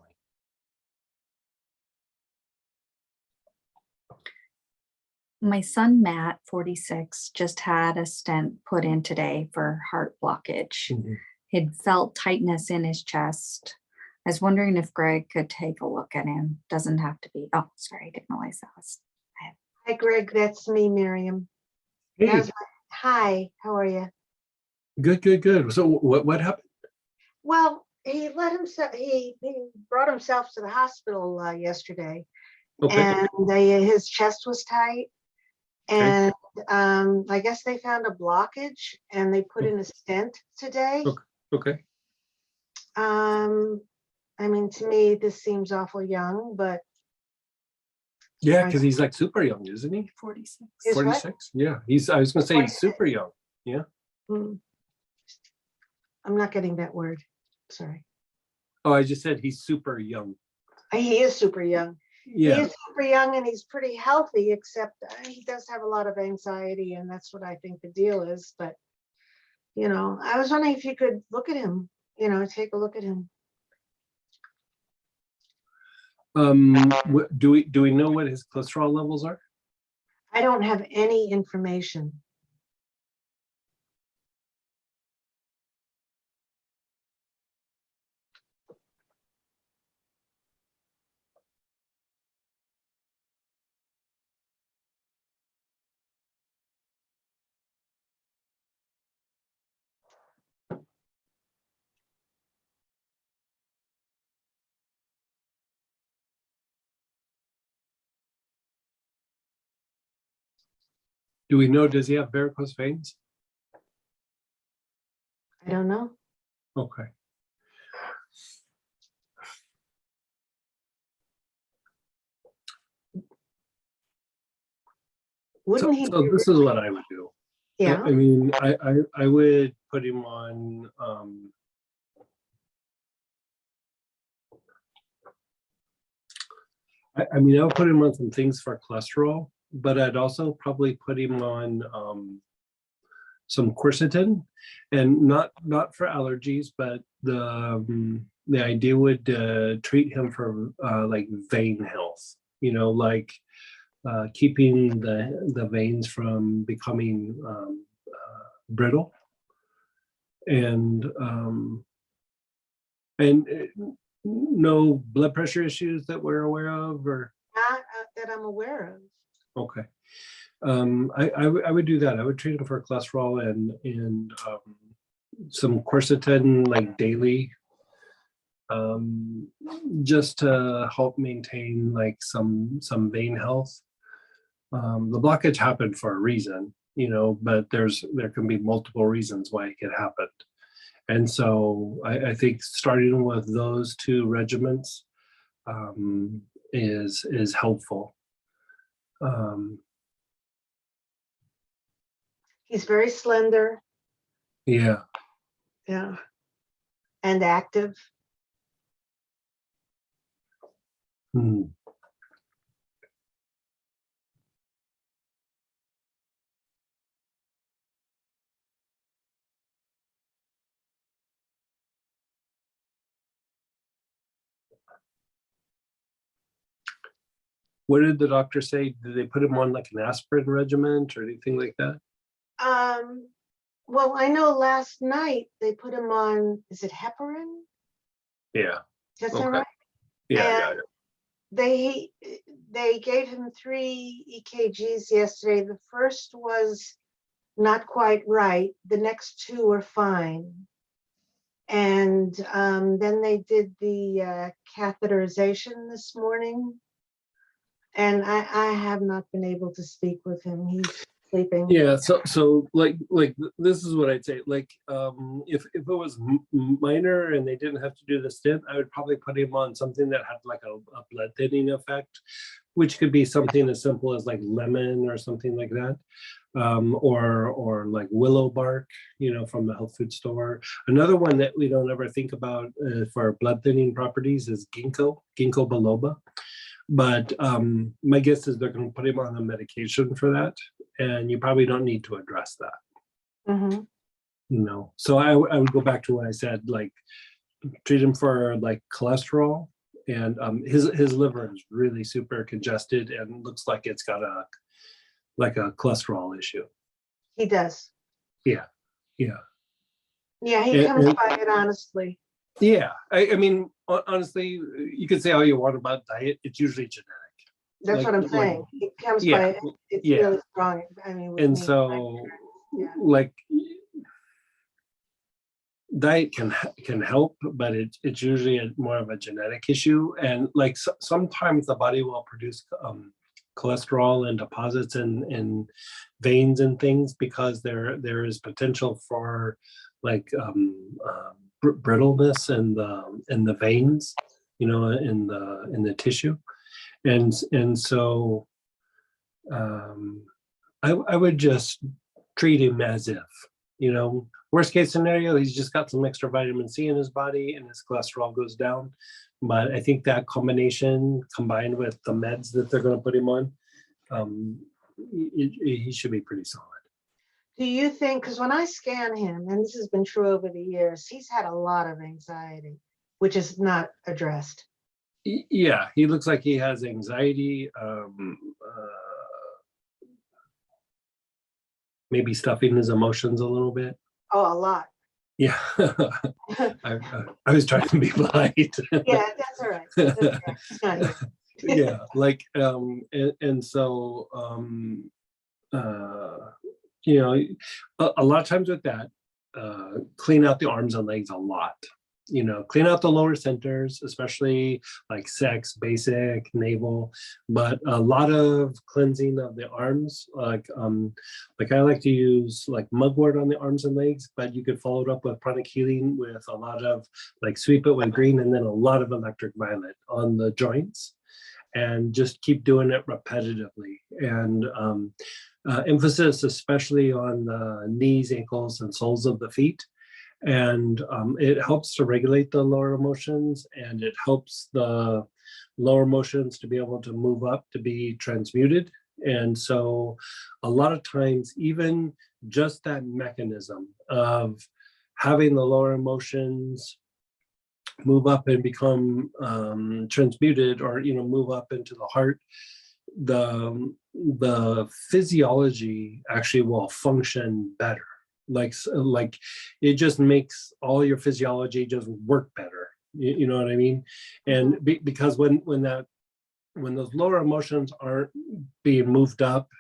My son, Matt, 46, just had a stent put in today for heart blockage. He'd felt tightness in his chest. I was wondering if Greg could take a look at him. Doesn't have to be. Oh, sorry, I didn't realize that was. Hi, Greg. That's me, Miriam. Hey, Hi, how are you? good. So what happened? Well, he let himself. He brought himself to the hospital yesterday, Okay. and his chest was tight, and I guess they found a blockage, and they put in a stent today. Okay. I mean, to me, this seems awful young, but Yeah, because he's like super young, isn't he? 46. is what? 46. Yeah, I was gonna say he's super young. Yeah. Hmm. I'm not getting that word. Sorry. Oh, I just said he's super young. He is super young. Yeah. He is super young and he's pretty healthy, except he does have a lot of anxiety, and that's what I think the deal is. But, you know, I was wondering if you could look at him, you know, take a look at him. Do we know what his cholesterol levels are? I don't have any information. Do we know, does he have varicose veins? I don't know. Okay. Wouldn't he? So be this is really- what I would do. Yeah. I mean, I would put him on I mean, I would put him on some things for cholesterol, but I'd also probably put him on some quercetin, and not for allergies, but the idea would treat him for like vein health. You know, like keeping the veins from becoming brittle, and no blood pressure issues that we're aware of, or Not that I'm aware of. okay. I would do that. I would treat him for cholesterol and some quercetin like daily, just to help maintain like some vein health. The blockage happened for a reason, you know, but there can be multiple reasons why it could happen. And so I think starting with those two regimens is helpful. He's very slender. Yeah. Yeah. And active. Hmm. What did the doctor say? Did they put him on like an aspirin regimen or anything like that? Well, I know last night they put him on, is it heparin? Yeah. Is that Okay. right? Yeah. And they gave him 3 EKGs yesterday. The first was not quite right. The next 2 were fine. And then they did the catheterization this morning. And I have not been able to speak with him. He's sleeping. Yeah. So like this is what I'd say. Like if it was minor and they didn't have to do the stent, I would probably put him on something that had like a blood thinning effect, which could be something as simple as like lemon or something like that. Or like willow bark, you know, from the health food store. Another one that we don't ever think about for blood thinning properties is ginkgo biloba. But my guess is they're going to put him on a medication for that, and you probably don't need to address that. Mm-hmm. You know, so I would go back to what I said, like treat him for like cholesterol, and his liver is really super congested and looks like it's got a cholesterol issue. He does. Yeah. Yeah, he comes by it honestly. Yeah, I mean, honestly, you could say all you want about diet. It's usually genetic. That's what I'm saying. He comes by it. It's really strong. I mean, and so, like, diet can help, but it's usually more of a genetic issue. And like sometimes the body will produce cholesterol and deposits in veins and things because there is potential for like brittleness in the veins, you know, in the tissue, and so I would just treat him as if, you know, worst case scenario, he's just got some extra vitamin C in his body and his cholesterol goes down. But I think that combination combined with the meds that they're going to put him on, he should be pretty solid. Do you think, because when I scan him, and this has been true over the years, he's had a lot of anxiety, which is not addressed. Yeah, he looks like he has anxiety, maybe stuffing his emotions a little bit. Oh, a lot. Yeah, I was trying to be polite. Yeah, that's all right. That's all right. It's not here. Yeah, like, and so, you know, a lot of times with that, clean out the arms and legs a lot. You know, clean out the lower centers, especially like sex, basic, navel, but a lot of cleansing of the arms. Like I like to use like mugwort on the arms and legs, but you could follow it up with pranic healing with a lot of like sweep it with green and then a lot of electric violet on the joints, and just keep doing it repetitively. And emphasis especially on the knees, ankles, and soles of the feet. And it helps to regulate the lower emotions, and it helps the lower emotions to be able to move up to be transmuted. And so a lot of times, even just that mechanism of having the lower emotions move up and become transmuted, or, you know, move up into the heart, the physiology actually will function better. Like it just makes all your physiology just work better. You know what I mean? And because when those lower emotions aren't being moved up,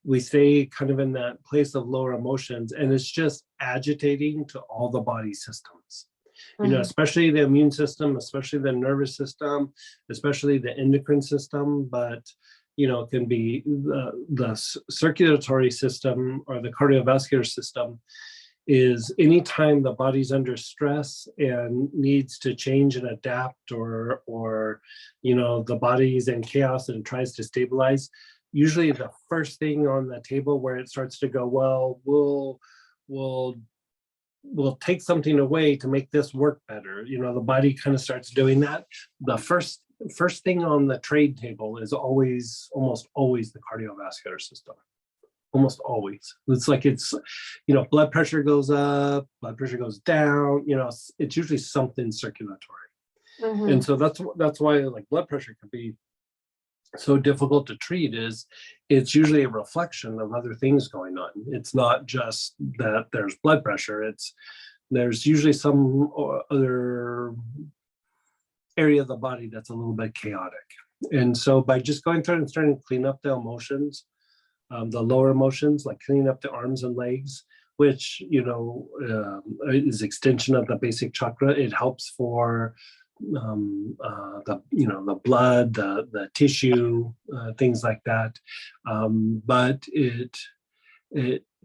we stay kind of in that place of lower emotions, and it's just agitating to all the body systems. You know, especially the immune system, especially the nervous system, especially the endocrine system, but you know, it can be the circulatory system or the cardiovascular system. Is anytime the body's under stress and needs to change and adapt, or you know, the body's in chaos and tries to stabilize, usually the first thing on the table where it starts to go, well, we'll take something away to make this work better. You know, the body kind of starts doing that. The first thing on the trade table is almost always the cardiovascular system. Almost always. It's like, it's, you know, blood pressure goes up, blood pressure goes down, you know, it's usually something circulatory. And so that's why like blood pressure can be so difficult to treat. Is it's usually a reflection of other things going on. It's not just that there's blood pressure, there's usually some other area of the body that's a little bit chaotic. And so by just going through and starting to clean up the emotions, the lower emotions, like cleaning up the arms and legs, which, you know, is extension of the basic chakra. It helps for the, you know, the blood, the tissue, things like that. But it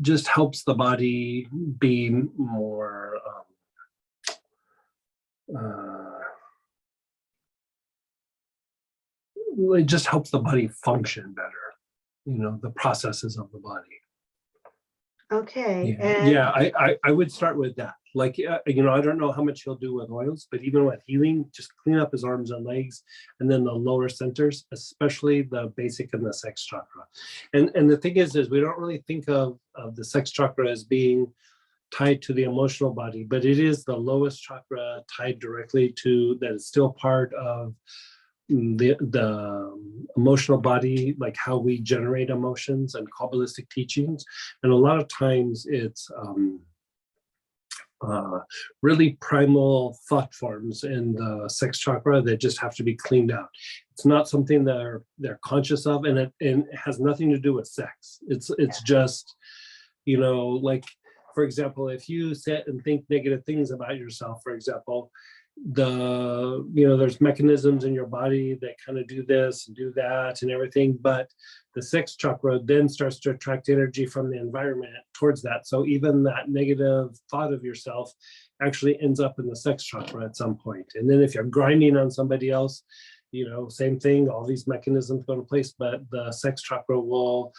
just helps the body be more it just helps the body function better, you know, the processes of the body. Okay. Yeah, I would start with that. Like, you know, I don't know how much he'll do with oils, but even with healing, just clean up his arms and legs, and then the lower centers, especially the basic and the sex chakra. And the thing is we don't really think of the sex chakra as being tied to the emotional body, but it is the lowest chakra tied directly to, that is still part of the emotional body, like how we generate emotions and Kabbalistic teachings. And a lot of times it's really primal thought forms in the sex chakra that just have to be cleaned out. It's not something that they're conscious of, and it has nothing to do with sex. It's just, you know, like, for example, if you sit and think negative things about yourself, for example, there's mechanisms in your body that kind of do this and do that and everything, but the sex chakra then starts to attract energy from the environment towards that. So even that negative thought of yourself actually ends up in the sex chakra at some point. And then if you're grinding on somebody else, you know, same thing, all these mechanisms go into place, but the sex chakra will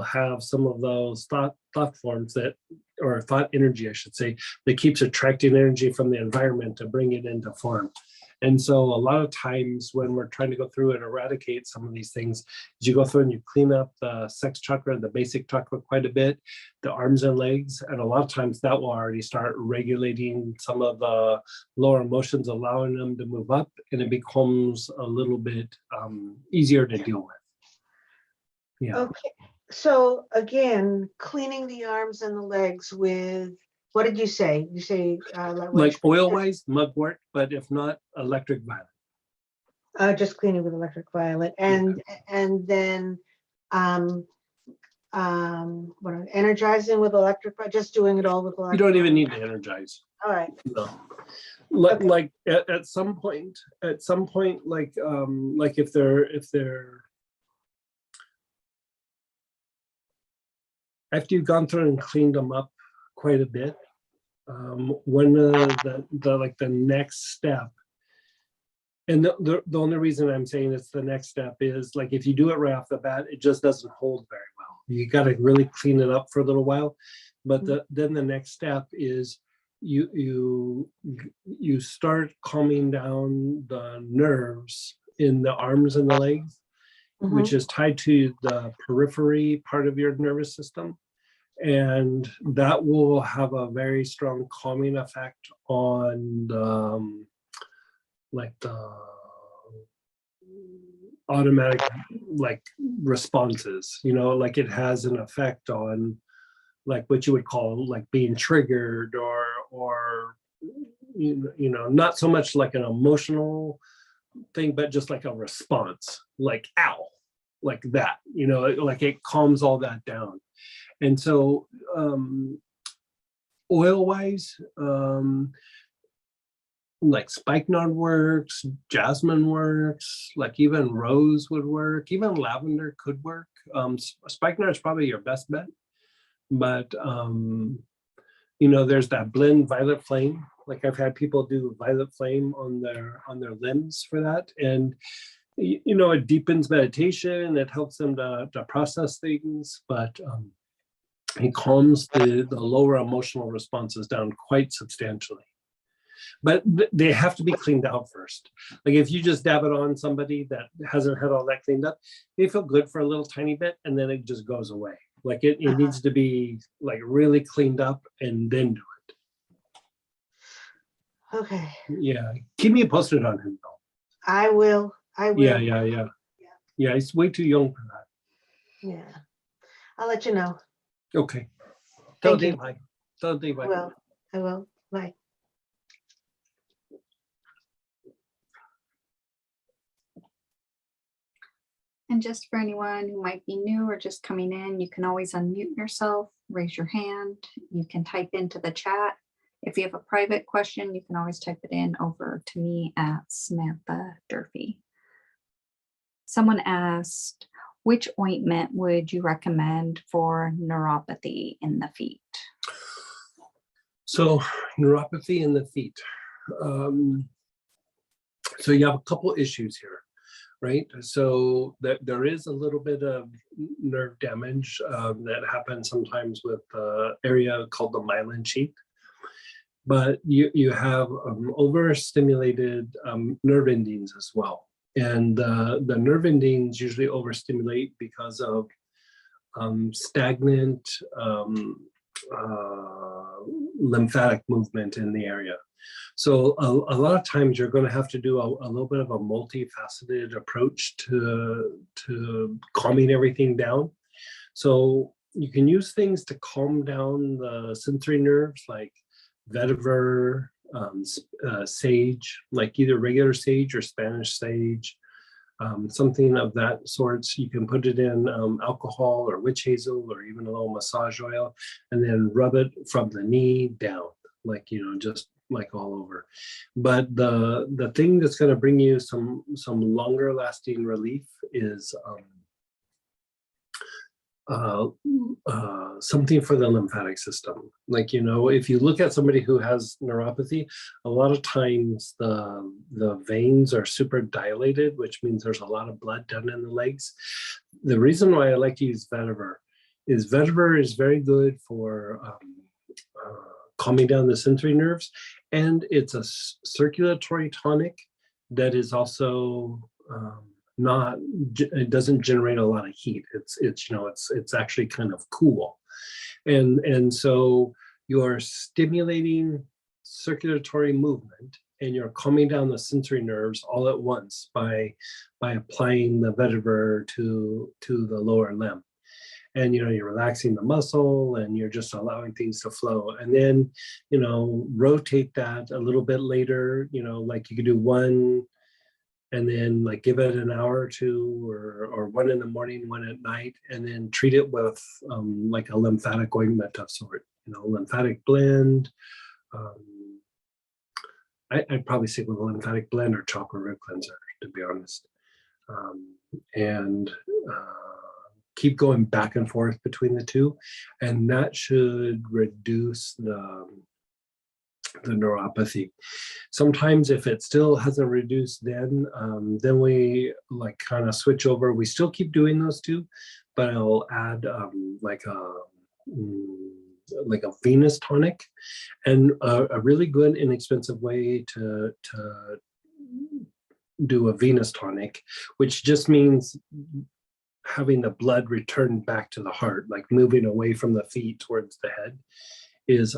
have some of those thought forms that, or thought energy, I should say, that keeps attracting energy from the environment to bring it into form. And so a lot of times when we're trying to go through and eradicate some of these things, you go through and you clean up the sex chakra, the basic chakra quite a bit, the arms and legs, and a lot of times that will already start regulating some of the lower emotions, allowing them to move up, and it becomes a little bit easier to deal with. Yeah. Okay, so again, cleaning the arms and the legs with, what did you say? You say Like oil-wise, mugwort, but if not, electric violet. just cleaning with electric violet, and then energizing with electric, just doing it all with electric. You don't even need to energize. All right. No. Like at some point, like if they're after you've gone through and cleaned them up quite a bit, one of the next step, and the only reason I'm saying it's the next step is, like, if you do it right off the bat, it just doesn't hold very well. You got to really clean it up for a little while. But then the next step is you start calming down the nerves in the arms and the legs, which is tied to the periphery part of your nervous system. And that will have a very strong calming effect on the, like the automatic like responses, you know, like it has an effect on like what you would call like being triggered, or you know, not so much like an emotional thing, but just like a response, like ow, like that, you know, like it calms all that down. And so oil-wise, like spikenard works, jasmine works, like even rose would work, even lavender could work. Spikenard is probably your best bet, but you know, there's that blend violet flame. Like I've had people do violet flame on their limbs for that, and you know, it deepens meditation. It helps them to process things, but it calms the lower emotional responses down quite substantially. But they have to be cleaned out first. Like if you just dab it on somebody that hasn't had all that cleaned up, they feel good for a little tiny bit and then it just goes away. Like it needs to be like really cleaned up and then do it. Okay. Yeah, keep me posted on him though. I will. Yeah, he's way too young for that. Yeah. I'll let you know. Okay. Thank you. Bye. Tell Dave bye. I will. Bye. And just for anyone who might be new or just coming in, you can always unmute yourself, raise your hand. You can type into the chat. If you have a private question, you can always type it in over to me at Samantha Durfee. Someone asked, which ointment would you recommend for neuropathy in the feet? So neuropathy in the feet. So you have a couple issues here, right? So there is a little bit of nerve damage that happens sometimes with the area called the myelin sheath. But you have overstimulated nerve endings as well. And the nerve endings usually overstimulate because of stagnant lymphatic movement in the area. So a lot of times you're going to have to do a little bit of a multifaceted approach to calming everything down. So you can use things to calm down the sensory nerves like vetiver, sage, like either regular sage or Spanish sage, something of that sort. You can put it in alcohol or witch hazel or even a little massage oil, and then rub it from the knee down, like, you know, just like all over. But the thing that's going to bring you some longer lasting relief is something for the lymphatic system. Like, you know, if you look at somebody who has neuropathy, a lot of times the veins are super dilated, which means there's a lot of blood down in the legs. The reason why I like to use vetiver is very good for calming down the sensory nerves, and it's a circulatory tonic that is also it doesn't generate a lot of heat. It's actually kind of cool, and so you're stimulating circulatory movement and you're calming down the sensory nerves all at once by applying the vetiver to the lower limb. And, you know, you're relaxing the muscle and you're just allowing things to flow. And then, you know, rotate that a little bit later, you know, like you could do one and then like give it an hour or two, or one in the morning, one at night, and then treat it with like a lymphatic ointment of sort, you know, lymphatic blend. I'd probably stick with a lymphatic blend or chopper root cleanser, to be honest. And keep going back and forth between the two, and that should reduce the neuropathy. Sometimes if it still hasn't reduced, then we like kind of switch over. We still keep doing those two, but I'll add like a venous tonic. And a really good inexpensive way to do a venous tonic, which just means having the blood return back to the heart, like moving away from the feet towards the head, is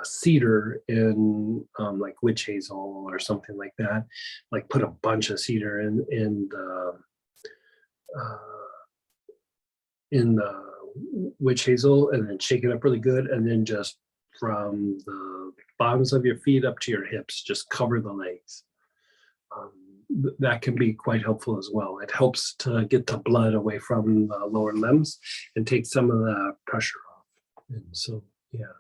cedar in like witch hazel or something like that. Like put a bunch of cedar in the witch hazel and then shake it up really good, and then just from the bottoms of your feet up to your hips, just cover the legs. That can be quite helpful as well. It helps to get the blood away from the lower limbs and take some of the pressure off. And so, yeah,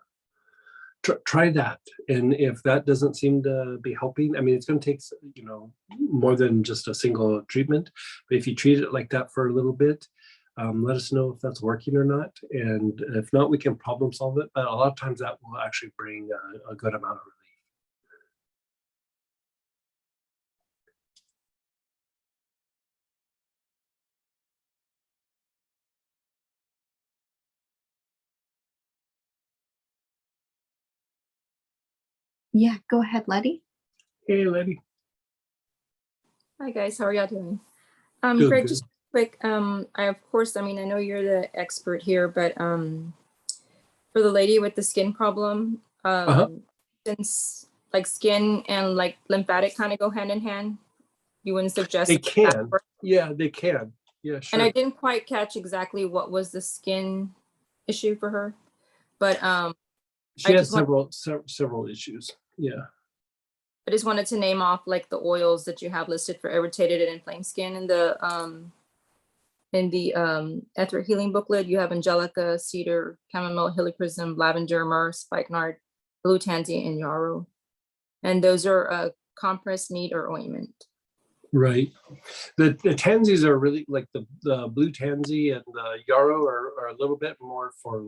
try that. And if that doesn't seem to be helping, I mean, it's going to take, you know, more than just a single treatment. But if you treat it like that for a little bit, let us know if that's working or not. And if not, we can problem solve it. But a lot of times that will actually bring a good amount of relief. Yeah, go ahead, Letty. Hey, Letty. Hi guys, how are y'all doing? Good, Greg, good. just quick, I know you're the expert here, but for the lady with the skin problem, since like skin and like lymphatic kind of go hand in hand, you wouldn't suggest They that can. work? Yeah, they can. Yeah, sure. And I didn't quite catch exactly what was the skin issue for her, but She I has just several issues. Yeah. I just wanted to name off like the oils that you have listed for irritated and inflamed skin in the Etheric Healing booklet. You have Angelica, Cedar, Chamomile, Helichrysum, Lavender, Myrrh, Spikenard, Blue Tansy, and Yarrow. And those are compressed, neat, or ointment. Right. The tansies are really like the blue tansy and the yarrow are a little bit more for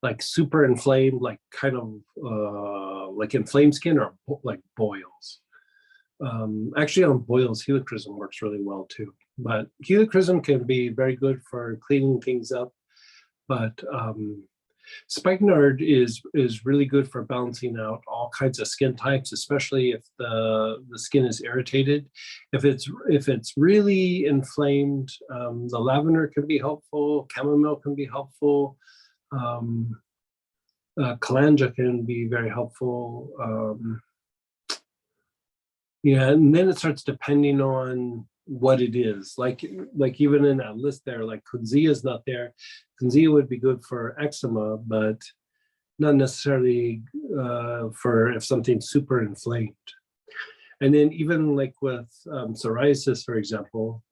like super inflamed, like kind of like inflamed skin, or like boils. Actually on boils, helichrysum works really well too. But helichrysum can be very good for cleaning things up. But spikenard is really good for balancing out all kinds of skin types, especially if the skin is irritated. If it's really inflamed, the lavender can be helpful, chamomile can be helpful, calendula can be very helpful. Yeah, and then it starts depending on what it is. Like even in that list there, like kunzea is not there. Kunzea would be good for eczema, but not necessarily for if something's super inflamed. And then even like with psoriasis, for example,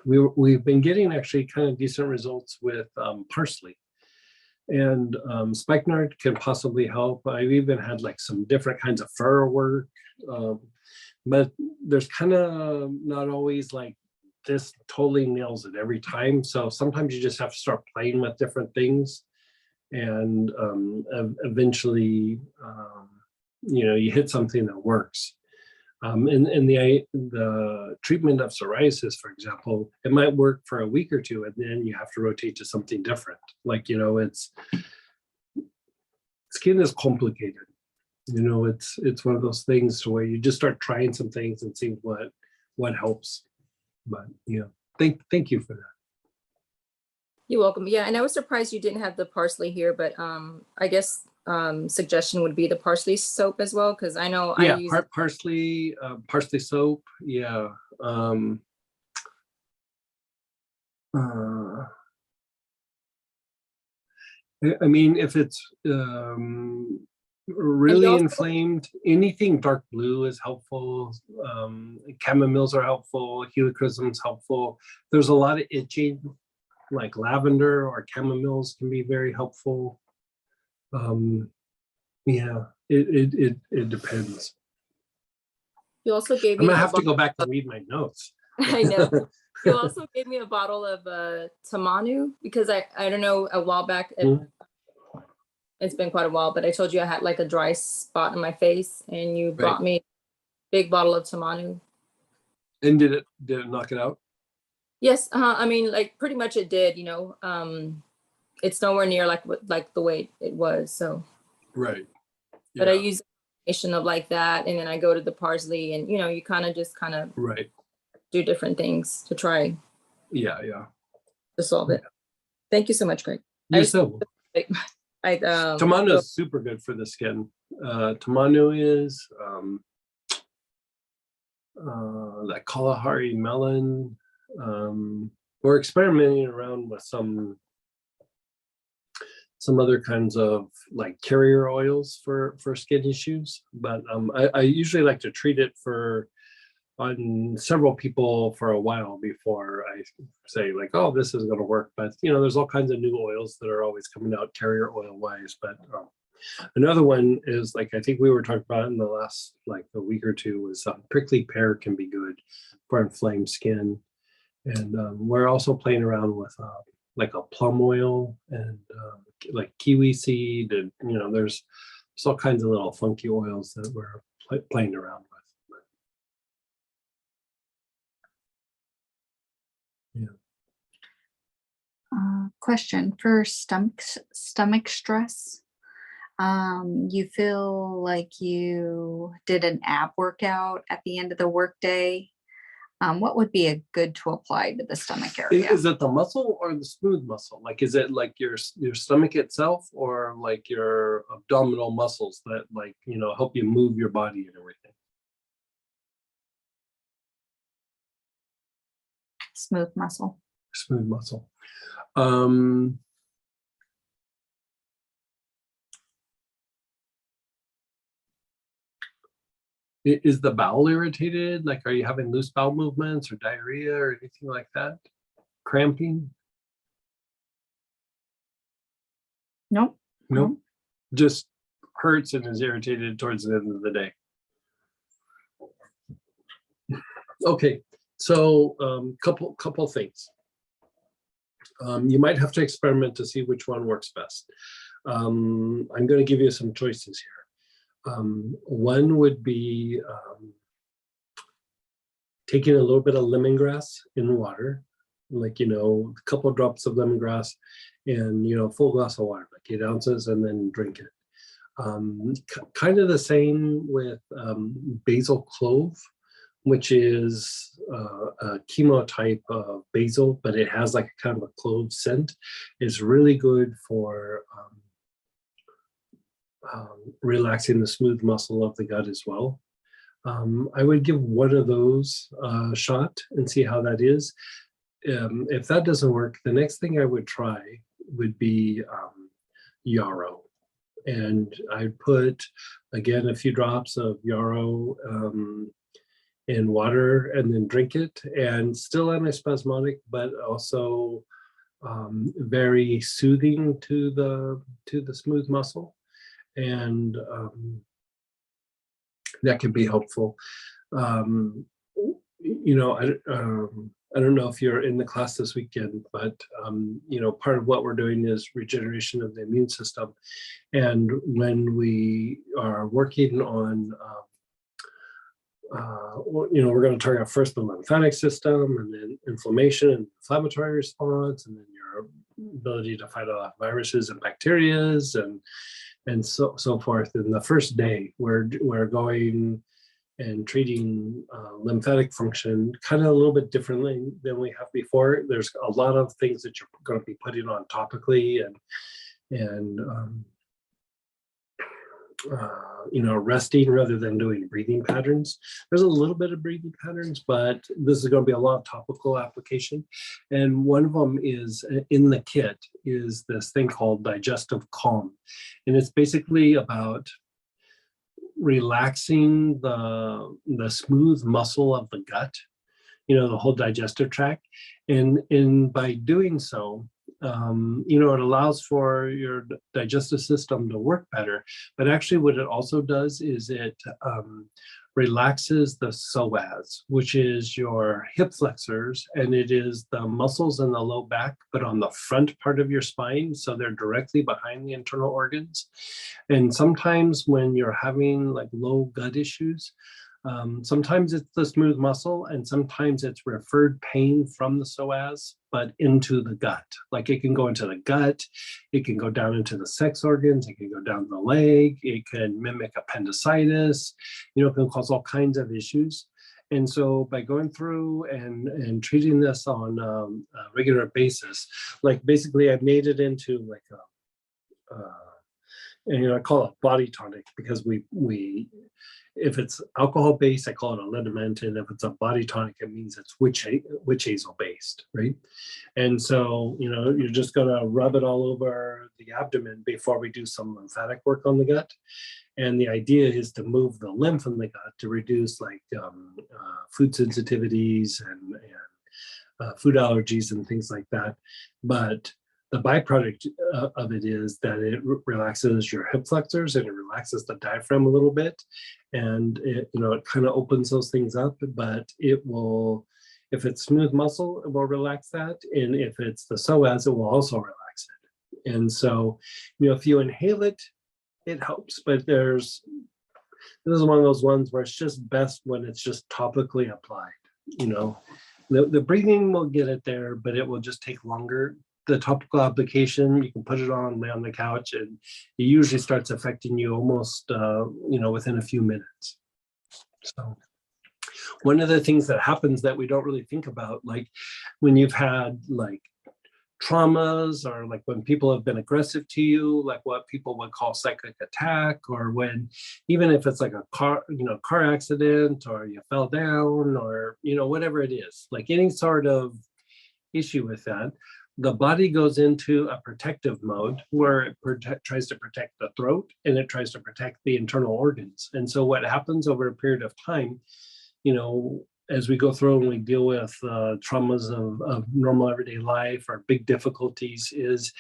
we've been getting actually kind of decent results with parsley. And spikenard can possibly help. I've even had like some different kinds of fur work, but there's kind of not always like this totally nails it every time. So sometimes you just have to start playing with different things, and eventually, you know, you hit something that works. In the treatment of psoriasis, for example, it might work for a week or two, and then you have to rotate to something different. Like, you know, skin is complicated. You know, it's one of those things where you just start trying some things and see what helps. But yeah, thank you for that. You're welcome. Yeah, and I was surprised you didn't have the parsley here, but I guess suggestion would be the parsley soap as well, because I know I use parsley soap. Yeah. I mean, if it's really also, inflamed, anything dark blue is helpful. Chamomiles are helpful. Helichrysum is helpful. There's a lot of itching, like lavender or chamomiles can be very helpful. Yeah, it depends. you also gave I'm me gonna have to go back and read my notes. I know. You also gave me a bottle of Tamanu, because I don't know, a while back, it's been quite a while, but I told you I had like a dry spot in my face, and you brought me a big bottle of Tamanu. And did it knock it out? Yes, I mean, like pretty much it did, you know. It's nowhere near like the way it was, so. Right. But I use a combination of like that, and then I go to the parsley, and you know, you kind of right. do different things to try. Yeah. To solve it. Thank you so much, Greg. You're so. Tamanu is super good for the skin. Tamanu is like Kalahari melon. We're experimenting around with some other kinds of like carrier oils for skin issues, but I usually like to treat it on several people for a while before I say like, oh, this is going to work. But you know, there's all kinds of new oils that are always coming out carrier oil wise. But another one is, like, I think we were talking about in the last like a week or two, was prickly pear can be good for inflamed skin. And we're also playing around with like a plum oil and like kiwi seed, and you know, there's all kinds of little funky oils that we're playing around with. Yeah. Question for stomach stress. You feel like you did an ab workout at the end of the workday. What would be good to apply to the stomach area? Is it the muscle or the smooth muscle? Like, is it like your stomach itself, or like your abdominal muscles that, like, you know, help you move your body and everything? Smooth muscle. Smooth muscle. Is the bowel irritated? Like, are you having loose bowel movements or diarrhea or anything like that? Cramping? Nope. Nope. Just hurts and is irritated towards the end of the day. Okay, so couple things. You might have to experiment to see which one works best. I'm going to give you some choices here. One would be taking a little bit of lemongrass in water, like, you know, a couple of drops of lemongrass and, you know, a full glass of water, like 8 ounces, and then drink it. Kind of the same with basil clove, which is a chemo type of basil, but it has like a kind of a clove scent. It's really good for relaxing the smooth muscle of the gut as well. I would give one of those a shot and see how that is. If that doesn't work, the next thing I would try would be Yarrow. And I'd put, again, a few drops of Yarrow in water and then drink it, and still antispasmodic, but also very soothing to the smooth muscle. And that can be helpful. You know, I don't know if you're in the class this weekend, but you know, part of what we're doing is regeneration of the immune system. And when we are working on, you know, we're going to target first the lymphatic system, and then inflammation and inflammatory response, and then your ability to fight off viruses and bacterias, and so forth. And the first day, we're going and treating lymphatic function kind of a little bit differently than we have before. There's a lot of things that you're going to be putting on topically, and you know, resting rather than doing breathing patterns. There's a little bit of breathing patterns, but this is going to be a lot of topical application. And one of them is in the kit is this thing called Digestive Calm. And it's basically about relaxing the smooth muscle of the gut, you know, the whole digestive tract. And by doing so, you know, it allows for your digestive system to work better. But actually what it also does is it relaxes the psoas, which is your hip flexors, and it is the muscles in the low back, but on the front part of your spine. So they're directly behind the internal organs. And sometimes when you're having like low gut issues, sometimes it's the smooth muscle, and sometimes it's referred pain from the psoas, but into the gut. Like it can go into the gut, it can go down into the sex organs, it can go down the leg, it can mimic appendicitis, you know, it can cause all kinds of issues. And so by going through and treating this on a regular basis, like basically I've made it into like a, and, you know, I call it body tonic because we if it's alcohol based, I call it a liniment, and if it's a body tonic, it means it's witch hazel based, right? And so, you know, you're just gonna rub it all over the abdomen before we do some lymphatic work on the gut. And the idea is to move the lymph in the gut to reduce like food sensitivities and food allergies and things like that. But the byproduct of it is that it relaxes your hip flexors and it relaxes the diaphragm a little bit, and it, you know, it kind of opens those things up. But it will, if it's smooth muscle, it will relax that, and if it's the psoas, it will also relax it. And so, you know, if you inhale it, it helps. But this is one of those ones where it's just best when it's just topically applied. You know, the breathing will get it there, but it will just take longer. The topical application, you can put it on, lay on the couch, and it usually starts affecting you almost, you know, within a few minutes. So one of the things that happens that we don't really think about, like when you've had like traumas, or like when people have been aggressive to you, like what people would call psychic attack, or when, even if it's like a car accident, or you fell down, or, you know, whatever it is, like any sort of issue with that, the body goes into a protective mode where it tries to protect the throat, and it tries to protect the internal organs. And so what happens over a period of time, you know, as we go through and we deal with traumas of normal everyday life or big difficulties, is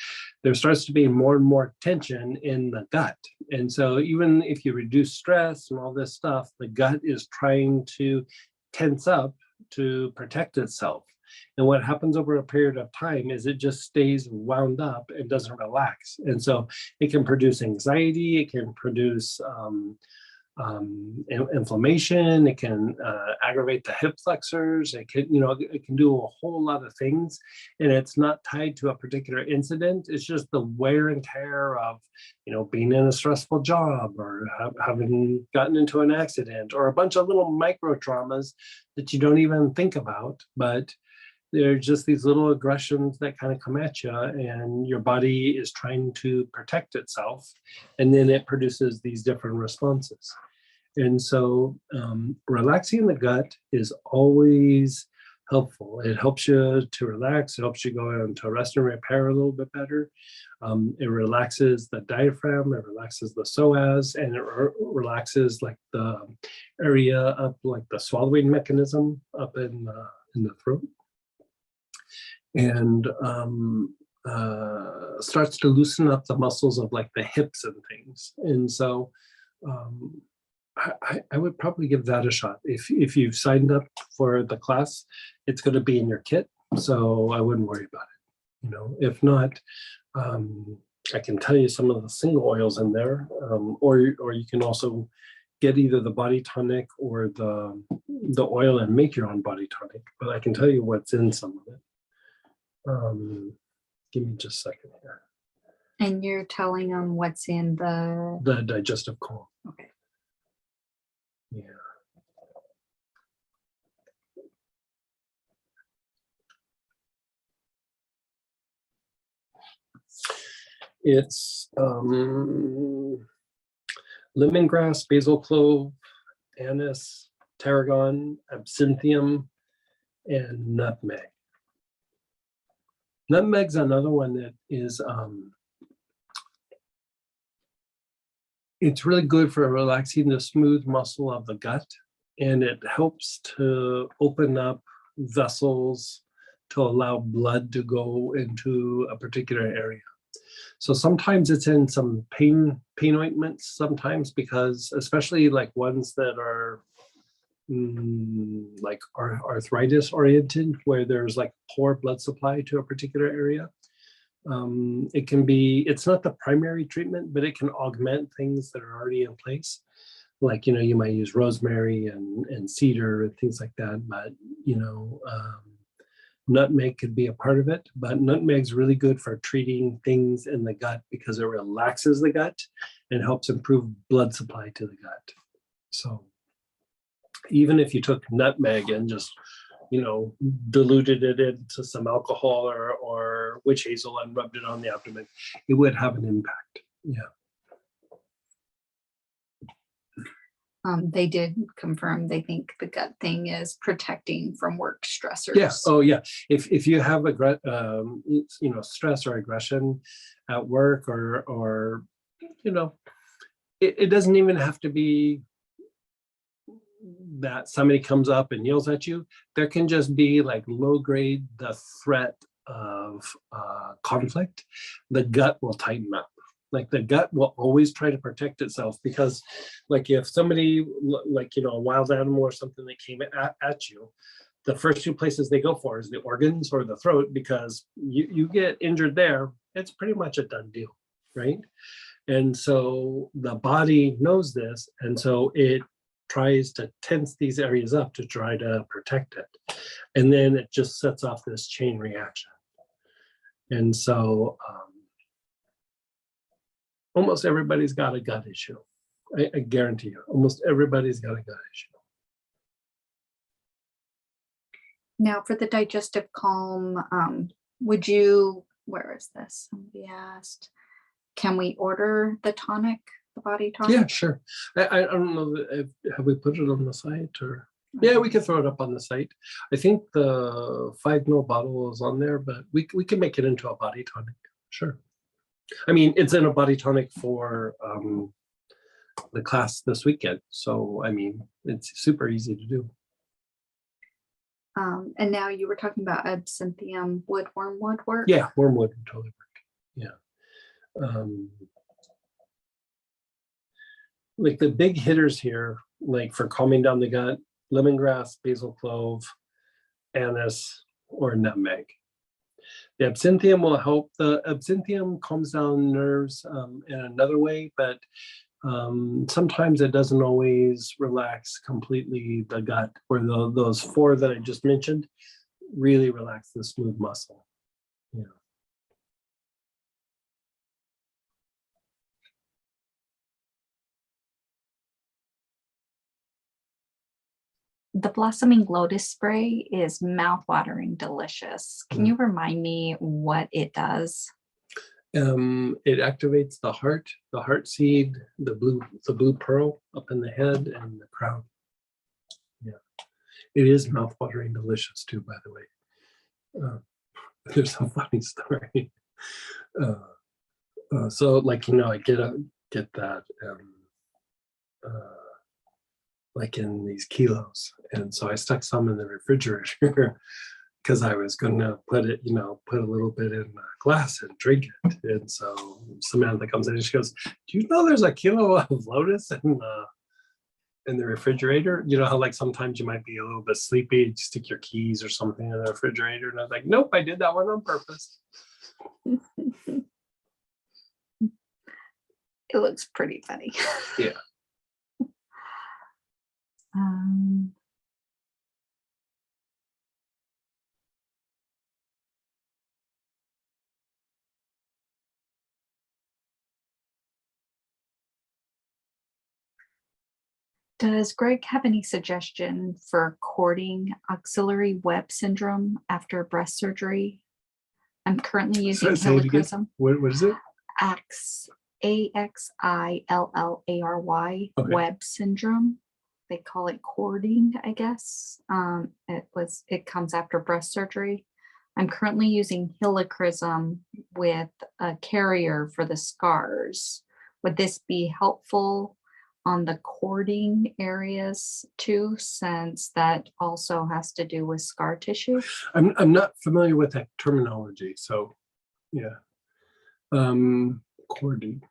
there starts to be more and more tension in the gut. And so even if you reduce stress and all this stuff, the gut is trying to tense up to protect itself. And what happens over a period of time is it just stays wound up and doesn't relax. And so it can produce anxiety, it can produce inflammation, it can aggravate the hip flexors, it can, you know, it can do a whole lot of things. And it's not tied to a particular incident. It's just the wear and tear of, you know, being in a stressful job, or having gotten into an accident, or a bunch of little micro traumas that you don't even think about. But they're just these little aggressions that kind of come at you, and your body is trying to protect itself, and then it produces these different responses. And so relaxing the gut is always helpful. It helps you to relax. It helps you go into rest and repair a little bit better. It relaxes the diaphragm. It relaxes the psoas, and it relaxes like the area up, like the swallowing mechanism up in the throat. And starts to loosen up the muscles of like the hips and things. And so I would probably give that a shot. If you've signed up for the class, it's going to be in your kit, so I wouldn't worry about it. You know, if not, I can tell you some of the single oils in there, or you can also get either the body tonic or the oil and make your own body tonic. But I can tell you what's in some of it. Give me just a second here. And you're telling them what's in The Digestive Calm. Okay. Yeah. It's lemongrass, basil clove, anise, tarragon, absinthium, and nutmeg. Nutmeg's another one that is it's really good for relaxing the smooth muscle of the gut, and it helps to open up vessels to allow blood to go into a particular area. So sometimes it's in some pain ointments, sometimes because, especially like ones that are like arthritis oriented, where there's like poor blood supply to a particular area. It can be, it's not the primary treatment, but it can augment things that are already in place. Like, you know, you might use rosemary and cedar and things like that, but, you know, nutmeg could be a part of it. But nutmeg's really good for treating things in the gut because it relaxes the gut and helps improve blood supply to the gut. So even if you took nutmeg and just, you know, diluted it into some alcohol or witch hazel and rubbed it on the abdomen, it would have an impact. Yeah. They did confirm they think the gut thing is protecting from work stressors. Yeah. Oh, yeah. If you have you know, stress or aggression at work or you know, it doesn't even have to be that somebody comes up and yells at you. There can just be like low grade, the threat of conflict. The gut will tighten up. Like the gut will always try to protect itself, because like if somebody, like, you know, a wild animal or something that came at you, the first two places they go for is the organs or the throat, because you get injured there, it's pretty much a done deal, right? And so the body knows this, and so it tries to tense these areas up to try to protect it. And then it just sets off this chain reaction. And so almost everybody's got a gut issue. I guarantee you, almost everybody's got a gut issue. Now for the Digestive Calm, would you, where is this? Somebody asked, can we order the tonic, the body tonic? Yeah, sure. I don't know, have we put it on the site or? Yeah, we can throw it up on the site. I think the 5 ml bottle is on there, but we can make it into a body tonic. Sure. I mean, it's in a body tonic for the class this weekend. So, I mean, it's super easy to do. And now you were talking about absinthium wood, wormwood work? Yeah, wormwood would totally work. Yeah. Like the big hitters here, like for calming down the gut, lemongrass, basil clove, anise, or nutmeg. The absinthium will help. The absinthium calms down nerves in another way, but sometimes it doesn't always relax completely the gut, where those 4 that I just mentioned really relax the smooth muscle. Yeah. The blossoming lotus spray is mouth-watering delicious. Can you remind me what it does? It activates the heart seed, the blue pearl up in the head and the crown. Yeah, it is mouth-watering delicious too, by the way. There's a funny story. So like, you know, I get that like in these kilos, and so I stuck some in the refrigerator because I was going to put it, you know, put a little bit in a glass and drink it. And so Samantha comes in and she goes, "Do you know there's a kilo of lotus in in the refrigerator. You know how like sometimes you might be a little bit sleepy, you stick your keys or something in the refrigerator. And I was like, nope, I did that one on purpose. It looks pretty funny. Yeah. Does Greg have any suggestion for cording axillary web syndrome after breast surgery? I'm currently using Say it again. helichrysum. What is it? AXILLARY Okay. web syndrome. They call it cording, I guess. It comes after breast surgery. I'm currently using helichrysum with a carrier for the scars. Would this be helpful on the cording areas too, since that also has to do with scar tissue? I'm not familiar with that terminology, so yeah. Cording.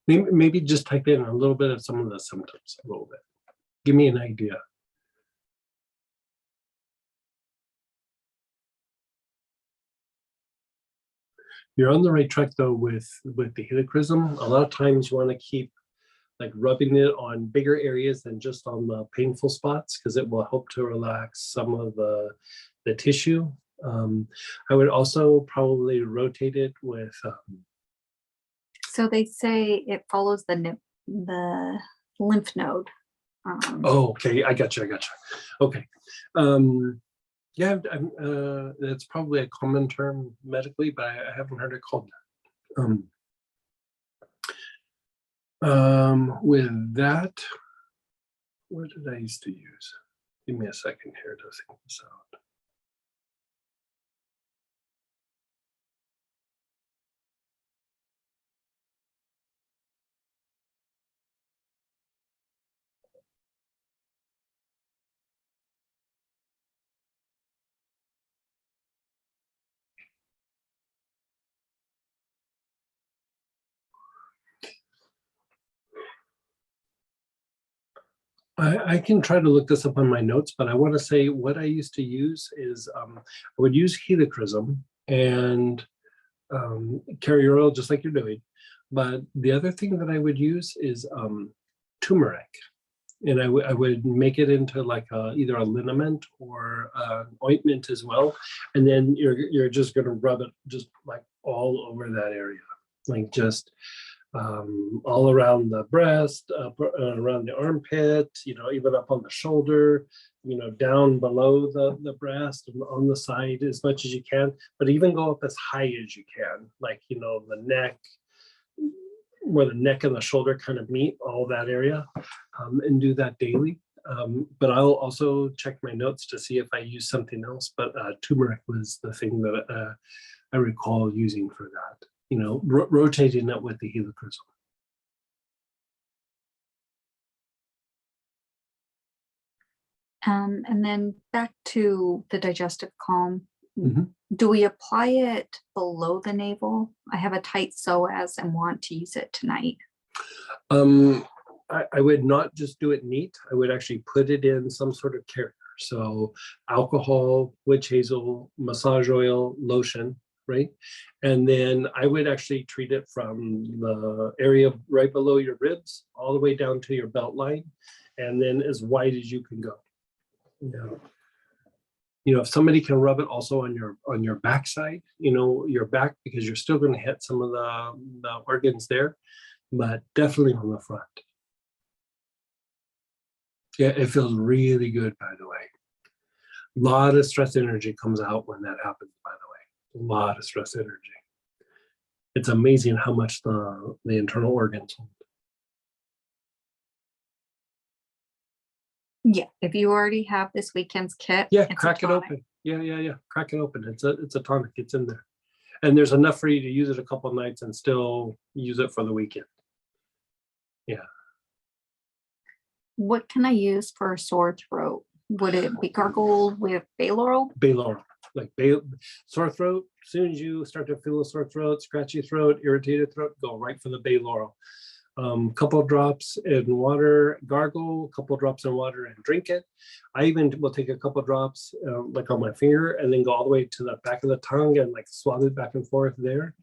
Maybe just type in a little bit of some of the symptoms, a little bit. Give me an idea. You're on the right track though with the helichrysum. A lot of times you want to keep like rubbing it on bigger areas than just on the painful spots, because it will help to relax some of the tissue. I would also probably rotate it with So they say it follows the lymph node. oh, okay, I got you. Okay. Yeah, that's probably a common term medically, but I haven't heard it called that. With that, what did I used to use? Give me a second here to think this out. I can try to look this up on my notes, but I want to say what I used to use is I would use helichrysum and carrier oil, just like you're doing. But the other thing that I would use is turmeric. And I would make it into like either a liniment or ointment as well. And then you're just going to rub it just like all over that area, like just all around the breast, around the armpit, you know, even up on the shoulder, you know, down below the breast and on the side as much as you can, but even go up as high as you can, like, you know, the neck, where the neck and the shoulder kind of meet, all that area, and do that daily. But I'll also check my notes to see if I use something else, but turmeric was the thing that I recall using for that. You know, rotating it with the helichrysum. And then back to the Digestive Calm. Mhm. Do we apply it below the navel? I have a tight psoas and want to use it tonight. I would not just do it neat. I would actually put it in some sort of carrier. So alcohol, witch hazel, massage oil, lotion, right? And then I would actually treat it from the area right below your ribs all the way down to your belt line, and then as wide as you can go. You know, if somebody can rub it also on your backside, you know, your back, because you're still going to hit some of the organs there, but definitely on the front. Yeah, it feels really good, by the way. A lot of stress energy comes out when that happens, by the way. A lot of stress energy. It's amazing how much the internal organs hold. Yeah, if you already have this weekend's kit, Yeah, it's a crack it tonic. open. Yeah. Crack it open. It's a tonic. It's in there. And there's enough for you to use it a couple of nights and still use it for the weekend. Yeah. What can I use for a sore throat? Would it be gargled with bay laurel? Bay laurel. like sore throat. As soon as you start to feel a sore throat, scratchy throat, irritated throat, go right for the bay laurel. Couple drops in water, gargle, couple drops in water and drink it. I even will take a couple drops like on my finger and then go all the way to the back of the tongue and like swab it back and forth there.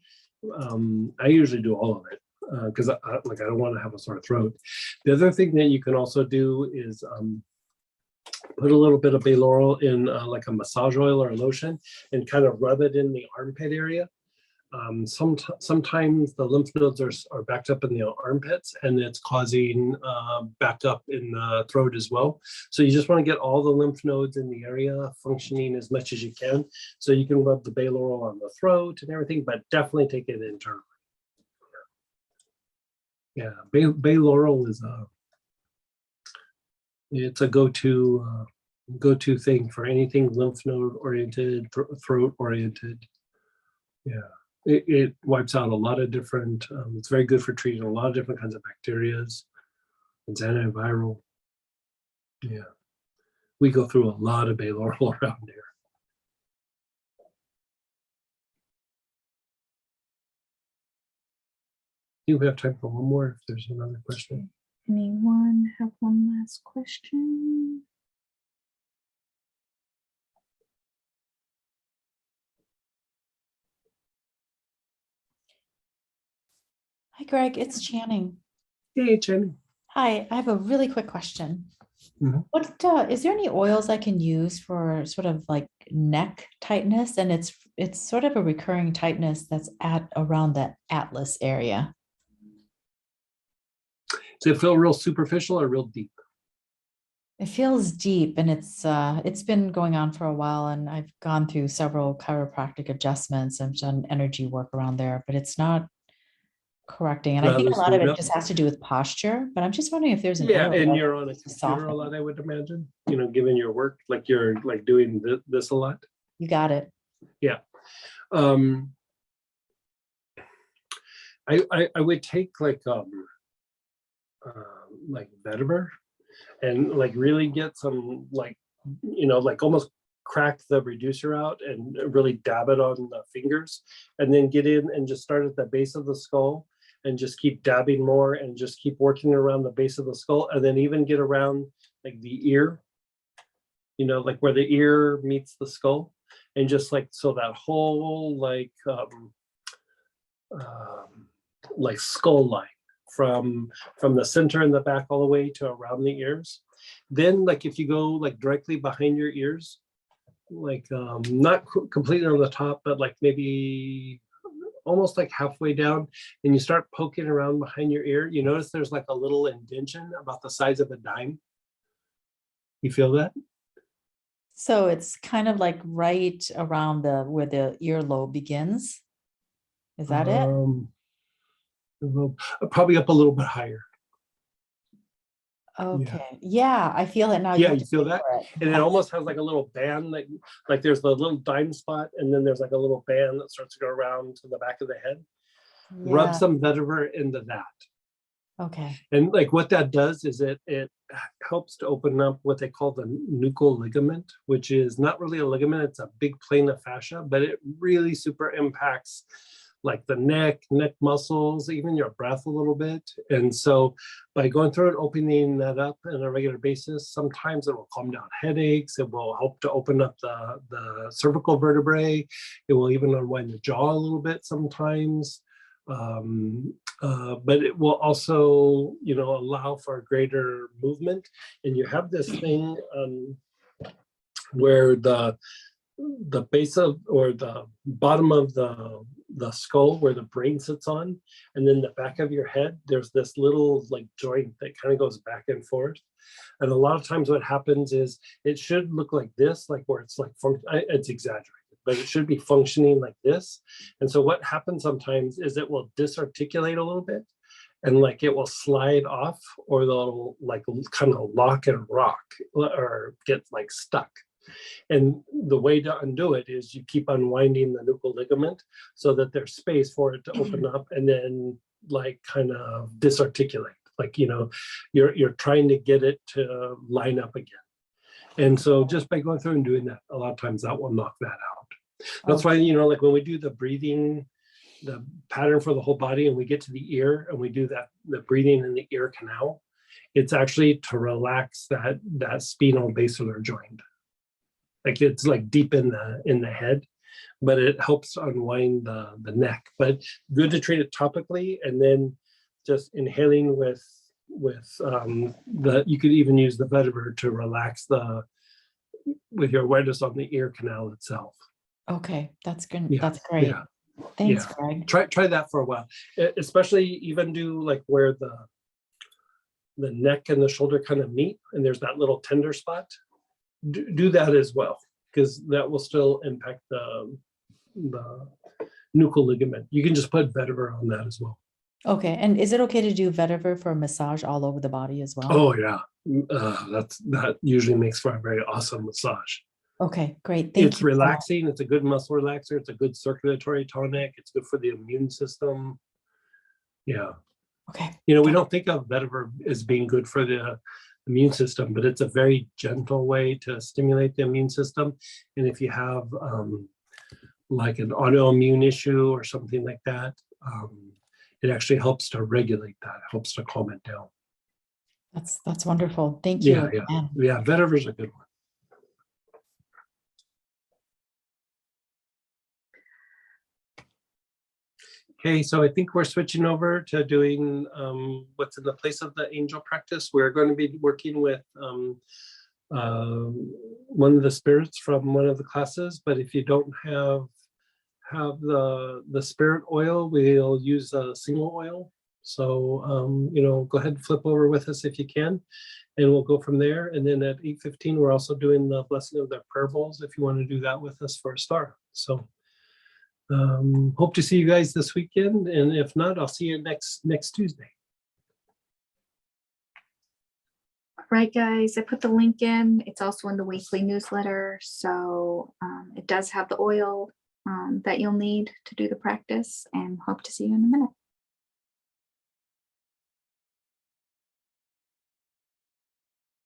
I usually do all of it because I don't want to have a sore throat. The other thing that you can also do is put a little bit of bay laurel in like a massage oil or a lotion and kind of rub it in the armpit area. Sometimes the lymph nodes are backed up in the armpits and it's causing backed up in the throat as well. So you just want to get all the lymph nodes in the area functioning as much as you can. So you can rub the bay laurel on the throat and everything, but definitely take it internally. Yeah, bay laurel is it's a go-to thing for anything lymph node oriented, throat oriented. Yeah. It wipes out a lot of different, it's very good for treating a lot of different kinds of bacteria. It's antiviral. Yeah. We go through a lot of bay laurel around here. You have time for one more if there's another question. Anyone have one last question? Hi, Greg. It's Channing. Hey, Channing. Hi, I have a really quick question. Mhm. What is there any oils I can use for sort of like neck tightness? And it's sort of a recurring tightness that's at around the atlas area. Does it feel real superficial or real deep? It feels deep, and it's been going on for a while, and I've gone through several chiropractic adjustments. I've done energy work around there, but it's not correcting. And I think a lot of it just has to do with posture, but I'm just wondering if there's an Yeah, oil and that you're on a to computer soften. a lot, I would imagine, given your work, like you're like doing this a lot. You got it. Yeah. I would take like vetiver and like really get some like almost crack the reducer out and really dab it on the fingers and then get in and just start at the base of the skull and just keep dabbing more and just keep working around the base of the skull and then even get around like the ear, like where the ear meets the skull and just like so that whole like skull line from the center and the back all the way to around the ears. Then like if you go like directly behind your ears, like not completely on the top, but like maybe almost like halfway down, and you start poking around behind your ear, you notice there's like a little indentation about the size of a dime. You feel that? So it's kind of like right around where the earlobe begins. Is that it? Probably up a little bit higher. Okay. Yeah, I feel it now. Yeah, you feel that? And it almost has like a little band, like there's the little dime spot, and then there's like a little band that starts to go around to the back of the head. Yeah. Rub some vetiver into that. Okay. And like what that does is it helps to open up what they call the nuchal ligament, which is not really a ligament, it's a big plane of fascia, but it really super impacts like the neck muscles, even your breath a little bit. And so by going through and opening that up on a regular basis, sometimes it will calm down headaches. It will help to open up the cervical vertebrae. It will even unwind the jaw a little bit sometimes. But it will also, allow for greater movement. And you have this thing where the base of, or the bottom of the skull where the brain sits on, and then the back of your head, there's this little like joint that kind of goes back and forth. And a lot of times what happens is it should look like this, like where it's like, it's exaggerated, but it should be functioning like this. And so what happens sometimes is it will disarticulate a little bit and like it will slide off, or they'll like kind of lock and rock or get like stuck. And the way to undo it is you keep unwinding the nuchal ligament so that there's space for it to open up and then like kind of disarticulate. Like, you're trying to get it to line up again. And so just by going through and doing that, a lot of times that will knock that out. That's why, you know, like when we do the breathing, the pattern for the whole body, and we get to the ear and we do that, the breathing in the ear canal, it's actually to relax that spinal basilar joint. Like it's like deep in the head, but it helps unwind the neck. But good to treat it topically, and then just inhaling with you could even use the vetiver to relax with your awareness on the ear canal itself. Okay, that's good. Yeah, That's great. yeah, Thanks, yeah. Greg. Try that for a while, especially even do like where the neck and the shoulder kind of meet, and there's that little tender spot. Do that as well, because that will still impact the nuchal ligament. You can just put vetiver on that as well. Okay, and is it okay to do vetiver for massage all over the body as well? Oh yeah, that usually makes for a very awesome massage. Okay, great. Thank It's you. relaxing. It's a good muscle relaxer. It's a good circulatory tonic. It's good for the immune system. Yeah. Okay. You know, we don't think of vetiver as being good for the immune system, but it's a very gentle way to stimulate the immune system. And if you have like an autoimmune issue or something like that, it actually helps to regulate that, helps to calm it down. That's wonderful. Thank you. Yeah, vetiver's a good one. Okay, so I think we're switching over to doing what's in the place of the angel practice. We're going to be working with one of the spirits from one of the classes, but if you don't have the spirit oil, we'll use a single oil. So, you know, go ahead and flip over with us if you can, and we'll go from there. And then at 8:15, we're also doing the blessing of the prayer bowls if you want to do that with us for a start. So hope to see you guys this weekend, and if not, I'll see you next Tuesday. All right, guys, I put the link in. It's also in the weekly newsletter. So it does have the oil that you'll need to do the practice, and hope to see you in a minute.